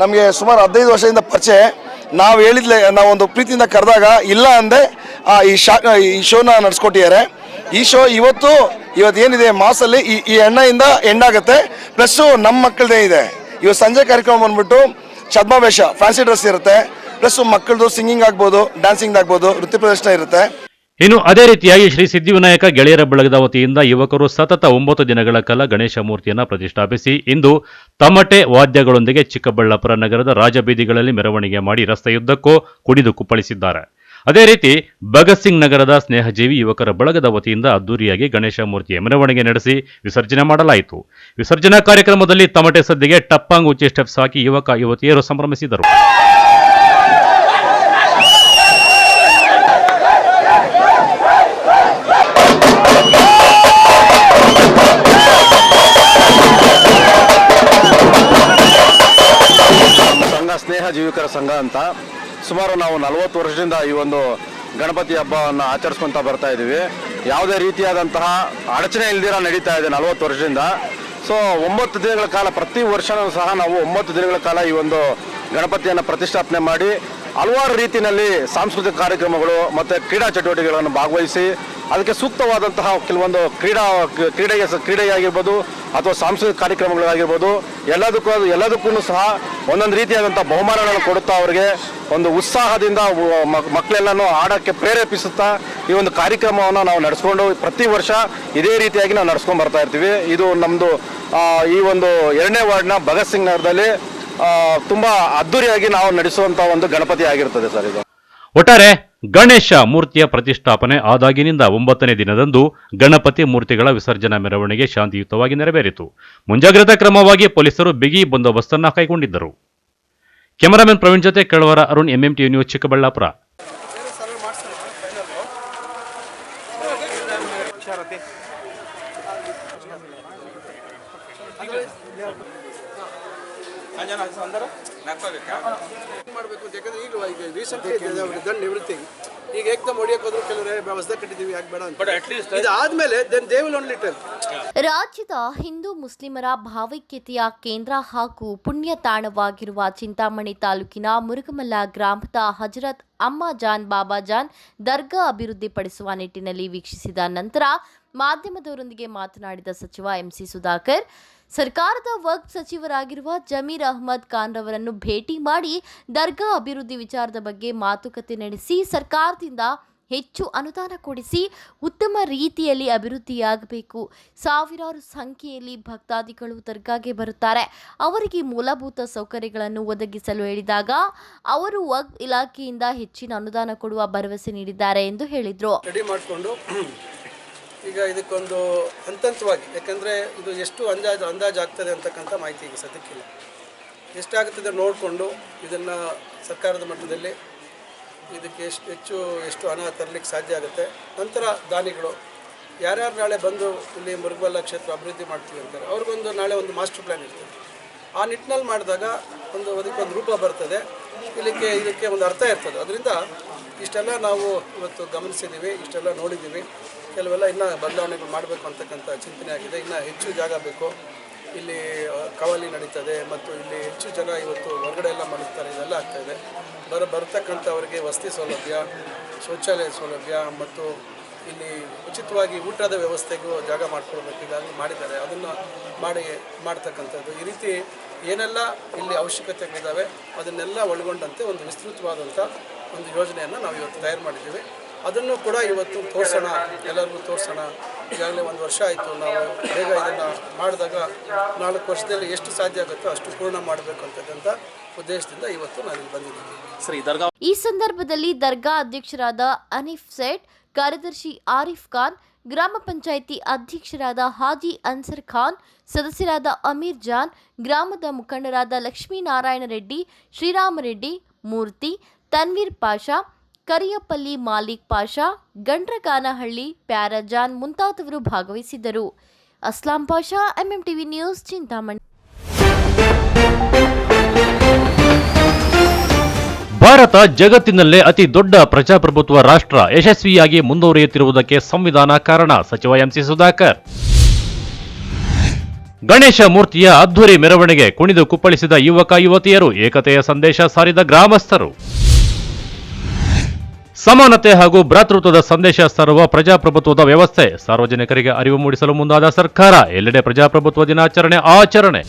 ನಮಗೆ ಸುಮಾರು 15 ವರ್ಷದಿಂದ ಪರಿಚಯ. ನಾವು ಹೇಳಿದ್ಲೆ, ನಾವೊಂದು ಪ್ರೀತಿಯಿಂದ ಕರೆದಾಗ ಇಲ್ಲ ಅಂದೆ ಈ ಶೋನ ನಡೆಸ್ಕೊಟ್ಟಿದ್ದಾರೆ. ಈ ಶೋ ಇವತ್ತು ಏನಿದೆ ಮಾಸಲ್ಲಿ ಈ ಎಣ್ಣೆಯಿಂದ ಎಂಡಾಗುತ್ತೆ. ಪ್ಲಸ್ಸು ನಮ್ಮ ಮಕ್ಕಳದೇ ಇದೆ. ಇವತ್ತು ಸಂಜೆ ಕಾರ್ಯಕ್ರಮ ಬಂದ್ಬಿಟ್ಟು ಛದ್ಮವೇಷ ಫ್ಯಾನ್ಸಿ ಡ್ರೆಸ್ ಇರುತ್ತೆ, ಪ್ಲಸ್ ಮಕ್ಕಳದು ಸಿಂಗಿಂಗ್ ಆಗ್ಬೋದು, ಡ್ಯಾನ್ಸಿಂಗ್ ಆಗ್ಬೋದು, ನೃತ್ಯ ಪ್ರದರ್ಶನ ಇರುತ್ತೆ. ಇನ್ನು ಅದೇ ರೀತಿಯಾಗಿ ಶ್ರೀ ಸಿದ್ಧಿವಿನಾಯಕ ಗೆಳೆಯರ ಬಳಗದ ವತಿಯಿಂದ ಯುವಕರು ಸತತ 9 ದಿನಗಳ ಕಾಲ ಗಣೇಶ ಮೂರ್ತಿಯನ್ನು ಪ್ರತಿಷ್ಠಾಪಿಸಿ ಇಂದು ತಮಟೆ ವಾದ್ಯಗಳೊಂದಿಗೆ ಚಿಕ್ಕಬಳ್ಳಾಪುರ ನಗರದ ರಾಜಬೀದಿಗಳಲ್ಲಿ ಮೆರವಣಿಗೆ ಮಾಡಿ ರಸ್ತೆಯುದ್ದಕ್ಕೂ ಕುಣಿದು ಕುಪ್ಪಳಿಸಿದ್ದಾರೆ. ಅದೇ ರೀತಿ ಭಗತ್ ಸಿಂಗ್ ನಗರದ ಸ್ನೇಹಜೀವಿ ಯುವಕರ ಬಳಗದ ವತಿಯಿಂದ ಅದ್ದೂರಿಯಾಗಿ ಗಣೇಶ ಮೂರ್ತಿಯ ಮೆರವಣಿಗೆ ನಡೆಸಿ ವಿಸರ್ಜನೆ ಮಾಡಲಾಯಿತು. ವಿಸರ್ಜನಾ ಕಾರ್ಯಕ್ರಮದಲ್ಲಿ ತಮಟೆ ಸದ್ದಿಗೆ ಟಪ್ಪಾಂಗ್ ಉಚ್ಚಿ ಸ್ಟೆಪ್ಸ್ ಹಾಕಿ ಯುವಕ ಯುವತಿಯರು ಸಂಭ್ರಮಿಸಿದರು. ಸ್ನೇಹ ಜೀವಿಕರ ಸಂಘ ಅಂತ ಸುಮಾರು ನಾವು 40 ವರ್ಷದಿಂದ ಈ ಒಂದು ಗಣಪತಿ ಹಬ್ಬವನ್ನು ಆಚರಿಸ್ಕೊತಾ ಬರ್ತಾ ಇದ್ದೀವಿ. ಯಾವುದೇ ರೀತಿಯಾದಂತಹ ಅಡಚಣೆ ಇಲ್ದಿರ ನಡೀತಾ ಇದೆ 40 ವರ್ಷದಿಂದ. ಸೊ 9 ದಿನಗಳ ಕಾಲ ಪ್ರತಿ ವರ್ಷವೂ ಸಹ ನಾವು 9 ದಿನಗಳ ಕಾಲ ಈ ಒಂದು ಗಣಪತಿಯನ್ನು ಪ್ರತಿಷ್ಠಾಪನೆ ಮಾಡಿ ಹಲವಾರು ರೀತಿಯಲ್ಲಿ ಸಾಂಸ್ಕೃತಿಕ ಕಾರ್ಯಕ್ರಮಗಳು ಮತ್ತು ಕ್ರೀಡಾ ಚಟುವಟಿಕೆಗಳನ್ನು ಭಾಗವಹಿಸಿ ಅದಕ್ಕೆ ಸೂಕ್ತವಾದಂತಹ ಕೆಲವೊಂದು ಕ್ರೀಡೆಯಾಗಿರ್ಬೋದು ಅಥವಾ ಸಾಂಸ್ಕೃತಿಕ ಕಾರ್ಯಕ್ರಮಗಳಾಗಿರ್ಬೋದು ಎಲ್ಲದಕ್ಕೂ ಸಹ ಒಂದೊಂದು ರೀತಿಯಾದಂಥ ಬಹುಮಾನಗಳನ್ನು ಕೊಡುತ್ತಾ ಅವರಿಗೆ ಒಂದು ಉತ್ಸಾಹದಿಂದ ಮಕ್ಕಳೆಲ್ಲನೂ ಆಡೋಕ್ಕೆ ಪ್ರೇರೇಪಿಸುತ್ತಾ ಈ ಒಂದು ಕಾರ್ಯಕ್ರಮವನ್ನು ನಾವು ನಡೆಸ್ಕೊಂಡು ಪ್ರತಿ ವರ್ಷ ಇದೇ ರೀತಿಯಾಗಿ ನಾವು ನಡೆಸ್ಕೊಂಡು ಬರ್ತಾ ಇರ್ತೀವಿ. ಇದು ನಮ್ಮದು ಈ ಒಂದು 2ನೇ ವಾರ್ಡ್ನ ಭಗತ್ ಸಿಂಗ್ ನಗರದಲ್ಲಿ ತುಂಬ ಅದ್ದೂರಿಯಾಗಿ ನಾವು ನಡೆಸುವಂಥ ಒಂದು ಗಣಪತಿ ಆಗಿರ್ತದೆ ಸರ್ ಇದು. ಒಟ್ಟಾರೆ ಗಣೇಶ ಮೂರ್ತಿಯ ಪ್ರತಿಷ್ಠಾಪನೆ ಆದಾಗಿನಿಂದ 9ನೇ ದಿನದಂದು ಗಣಪತಿ ಮೂರ್ತಿಗಳ ವಿಸರ್ಜನಾ ಮೆರವಣಿಗೆ ಶಾಂತಿಯುತವಾಗಿ ನೆರವೇರಿತು. ಮುಂಜಾಗ್ರತಾ ಕ್ರಮವಾಗಿ ಪೊಲೀಸರು ಬಿಗಿ ಬಂದೋಬಸ್ತನ್ನು ಕೈಗೊಂಡಿದ್ದರು. ಕ್ಯಾಮರಾಮನ್ ಪ್ರವೀಣ್ ಜೊತೆ ಕೆಳವರ ಅರುಣ್, MMTV ನ್ಯೂಸ್, ಚಿಕ್ಕಬಳ್ಳಾಪುರ. ಈಗ ಏಕದಮ್ ಹೊಡಿಯಕ್ಕೆ ಹೋದ್ರು ಕೆಲವರೇ ವ್ಯವಸ್ಥೆ ಕಟ್ಟಿದ್ದೀವಿ ಯಾಕೆ ಬೇಡ ಅಂತ ಇದಾದ್ಮೇಲೆ ದೇ ವಿಲ್ ಓನ್ಲಿ ಟೆಲ್. ರಾಜ್ಯದ ಹಿಂದೂ ಮುಸ್ಲಿಮರ ಭಾವೈಕ್ಯತೆಯ ಕೇಂದ್ರ ಹಾಗೂ ಪುಣ್ಯ ತಾಣವಾಗಿರುವ ಚಿಂತಾಮಣಿ ತಾಲೂಕಿನ ಮುರುಗಮಲ್ಲ ಗ್ರಾಮದ ಹಜರತ್ ಅಮ್ಮಾಜಾನ್ ಬಾಬಾಜಾನ್ ದರ್ಗಾ ಅಭಿವೃದ್ಧಿಪಡಿಸುವ ನಿಟ್ಟಿನಲ್ಲಿ ವೀಕ್ಷಿಸಿದ ನಂತರ ಮಾಧ್ಯಮದವರೊಂದಿಗೆ ಮಾತನಾಡಿದ ಸಚಿವ MC ಸುಧಾಕರ್, ಸರ್ಕಾರದ ವಕ್ಫ್ ಸಚಿವರಾಗಿರುವ ಜಮೀರ್ ಅಹ್ಮದ್ ಖಾನ್ ರವರನ್ನು ಭೇಟಿ ಮಾಡಿ ದರ್ಗಾ ಅಭಿವೃದ್ಧಿ ವಿಚಾರದ ಬಗ್ಗೆ ಮಾತುಕತೆ ನಡೆಸಿ ಸರ್ಕಾರದಿಂದ ಹೆಚ್ಚು ಅನುದಾನ ಕೊಡಿಸಿ ಉತ್ತಮ ರೀತಿಯಲ್ಲಿ ಅಭಿವೃದ್ಧಿಯಾಗಬೇಕು. ಸಾವಿರಾರು ಸಂಖ್ಯೆಯಲ್ಲಿ ಭಕ್ತಾದಿಗಳು ದರ್ಗಾಗೆ ಬರುತ್ತಾರೆ. ಅವರಿಗೆ ಮೂಲಭೂತ ಸೌಕರ್ಯಗಳನ್ನು ಒದಗಿಸಲು ಹೇಳಿದಾಗ ಅವರು ವಕ್ಫ್ ಇಲಾಖೆಯಿಂದ ಹೆಚ್ಚಿನ ಅನುದಾನ ಕೊಡುವ ಭರವಸೆ ನೀಡಿದ್ದಾರೆ ಎಂದು ಹೇಳಿದರು. ರೆಡಿ ಮಾಡಿಕೊಂಡು ಈಗ ಇದಕ್ಕೊಂದು ಹಂತವಾಗಿ, ಯಾಕಂದರೆ ಇದು ಎಷ್ಟು ಅಂದಾಜು ಆಗ್ತದೆ ಅಂತಕ್ಕಂಥ ಮಾಹಿತಿ ಈಗ ಸದ್ಯಕ್ಕಿಲ್ಲ. ಎಷ್ಟಾಗ್ತದೆ ನೋಡಿಕೊಂಡು ಇದನ್ನು ಸರ್ಕಾರದ ಮಟ್ಟದಲ್ಲಿ ಇದಕ್ಕೆ ಎಷ್ಟು ಹಣ ತರಲಿಕ್ಕೆ ಸಾಧ್ಯ ಆಗುತ್ತೆ. ನಂತರ ದಾನಿಗಳು ಯಾರ್ಯಾರು ನಾಳೆ ಬಂದು ಇಲ್ಲಿ ಮುರುಗಮಲ್ಲ ಕ್ಷೇತ್ರ ಅಭಿವೃದ್ಧಿ ಮಾಡ್ತೀವಿ ಅಂತಾರೆ, ಅವ್ರಿಗೊಂದು ನಾಳೆ ಒಂದು ಮಾಸ್ಟರ್ ಪ್ಲ್ಯಾನ್ ಇರ್ತದೆ. ಆ ನಿಟ್ಟಿನಲ್ಲಿ ಮಾಡಿದಾಗ ಅದಕ್ಕೊಂದು ರೂಪ ಬರ್ತದೆ, ಇದಕ್ಕೆ ಒಂದು ಅರ್ಥ ಇರ್ತದೆ. ಅದರಿಂದ ಇಷ್ಟೆಲ್ಲ ನಾವು ಇವತ್ತು ಗಮನಿಸಿದ್ದೀವಿ, ಇಷ್ಟೆಲ್ಲ ನೋಡಿದ್ದೀವಿ. ಕೆಲವೆಲ್ಲ ಇನ್ನೂ ಬದಲಾವಣೆಗಳು ಮಾಡಬೇಕು ಅಂತಕ್ಕಂಥ ಚಿಂತನೆ ಆಗಿದೆ. ಇನ್ನು ಹೆಚ್ಚು ಜಾಗ ಬೇಕು, ಇಲ್ಲಿ ಕವಾಲಿ ನಡೀತದೆ ಮತ್ತು ಇಲ್ಲಿ ಹೆಚ್ಚು ಜನ ಇವತ್ತು ಹೊರಗಡೆ ಎಲ್ಲ ಮಲಗ್ತಾರೆ, ಇದೆಲ್ಲ ಆಗ್ತಾಯಿದೆ. ಬರ್ತಕ್ಕಂಥವರಿಗೆ ವಸತಿ ಸೌಲಭ್ಯ, ಶೌಚಾಲಯ ಸೌಲಭ್ಯ ಮತ್ತು ಇಲ್ಲಿ ಉಚಿತವಾಗಿ ಊಟದ ವ್ಯವಸ್ಥೆಗೂ ಜಾಗ ಮಾಡಿಕೊಡ್ಬೇಕು. ಈಗಾಗಲೇ ಮಾಡಿದ್ದಾರೆ, ಅದನ್ನು ಮಾಡ್ತಕ್ಕಂಥದ್ದು. ಈ ರೀತಿ ಏನೆಲ್ಲ ಇಲ್ಲಿ ಅವಶ್ಯಕತೆಗಳಿದ್ದಾವೆ ಅದನ್ನೆಲ್ಲ ಒಳಗೊಂಡಂತೆ ಒಂದು ವಿಸ್ತೃತವಾದಂಥ ಒಂದು ಯೋಜನೆಯನ್ನು ನಾವು ಇವತ್ತು ತಯಾರು ಮಾಡಿದ್ದೀವಿ. ಅದನ್ನು ಕೂಡ ಇವತ್ತು ತೋರಿಸೋಣ, ಎಲ್ಲರಿಗೂ ತೋರಿಸೋಣ. ಈಗಾಗಲೇ 1 ವರ್ಷ ಆಯಿತು, ನಾವು ಬೇಗ ಇದನ್ನು ಮಾಡಿದಾಗ 4 ವರ್ಷದಲ್ಲಿ ಎಷ್ಟು ಸಾಧ್ಯ ಆಗುತ್ತೋ ಅಷ್ಟು ಪೂರ್ಣ ಮಾಡಬೇಕು ಅಂತಕ್ಕಂಥ ಉದ್ದೇಶದಿಂದ ಇವತ್ತು ನಾನು ಬಂದಿದ್ದೀನಿ. ಈ ಸಂದರ್ಭದಲ್ಲಿ ದರ್ಗಾ ಅಧ್ಯಕ್ಷರಾದ ಅನೀಫ್ ಸೇಠ್, ಕಾರ್ಯದರ್ಶಿ ಆರಿಫ್ ಖಾನ್, ಗ್ರಾಮ ಪಂಚಾಯಿತಿ ಅಧ್ಯಕ್ಷರಾದ ಹಾಜಿ ಅನ್ಸರ್ ಖಾನ್, ಸದಸ್ಯರಾದ ಅಮೀರ್ ಜಾನ್, ಗ್ರಾಮದ ಮುಖಂಡರಾದ ಲಕ್ಷ್ಮೀನಾರಾಯಣ ರೆಡ್ಡಿ, ಶ್ರೀರಾಮರೆಡ್ಡಿ, ಮೂರ್ತಿ, ತನ್ವೀರ್ ಪಾಷಾ, ಕರಿಯಪಲ್ಲಿ ಮಾಲಿಕ್ ಪಾಷಾ, ಗಂಡ್ರಗಾನಹಳ್ಳಿ, ಪ್ಯಾರಜಾನ್ ಮುಂತಾದವರು ಭಾಗವಹಿಸಿದ್ದರು. Aslam Pasha, MMTV news, Chintamani. ಭಾರತ ಜಗತ್ತಿನಲ್ಲೇ ಅತಿ ದೊಡ್ಡ ಪ್ರಜಾಪ್ರಭುತ್ವ ರಾಷ್ಟ್ರ ಯಶಸ್ವಿಯಾಗಿ ಮುಂದುವರಿಯುತ್ತಿರುವುದಕ್ಕೆ ಸಂವಿಧಾನ ಕಾರಣ, ಸಚಿವ MC ಸುಧಾಕರ್. ಗಣೇಶ ಮೂರ್ತಿಯ ಅದ್ಧೂರಿ ಮೆರವಣಿಗೆ ಕುಣಿದು ಕುಪ್ಪಳಿಸಿದ ಯುವಕ ಯುವತಿಯರು, ಏಕತೆಯ ಸಂದೇಶ ಸಾರಿದ ಗ್ರಾಮಸ್ಥರು. ಸಮಾನತೆ ಹಾಗೂ ಭ್ರಾತೃತ್ವದ ಸಂದೇಶ ಸಾರುವ ಪ್ರಜಾಪ್ರಭುತ್ವದ ವ್ಯವಸ್ಥೆ, ಸಾರ್ವಜನಿಕರಿಗೆ ಅರಿವು ಮೂಡಿಸಲು ಮುಂದಾದ ಸರ್ಕಾರ, ಎಲ್ಲೆಡೆ ಪ್ರಜಾಪ್ರಭುತ್ವ ದಿನಾಚರಣೆ ಆಚರಣೆ.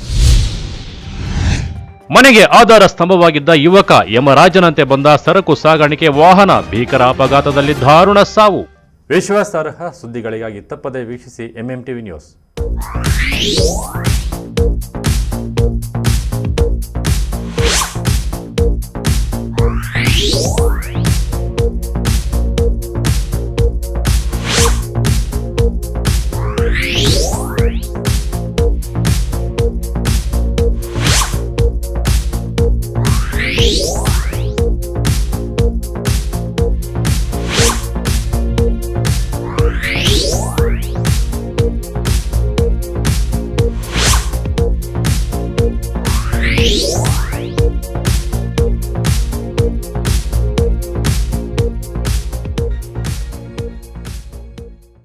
ಮನೆಗೆ ಆಧಾರ ಸ್ತಂಭವಾಗಿದ್ದ ಯುವಕ ಯಮರಾಜನಂತೆ ಬಂದ ಸರಕು ಸಾಗಾಣಿಕೆ ವಾಹನ ಭೀಕರ ಅಪಘಾತದಲ್ಲಿ ದಾರುಣ ಸಾವು. ವಿಶ್ವಾಸಾರ್ಹ ಸುದ್ದಿಗಳಿಗಾಗಿ ತಪ್ಪದೇ ವೀಕ್ಷಿಸಿ MMTV ನ್ಯೂಸ್.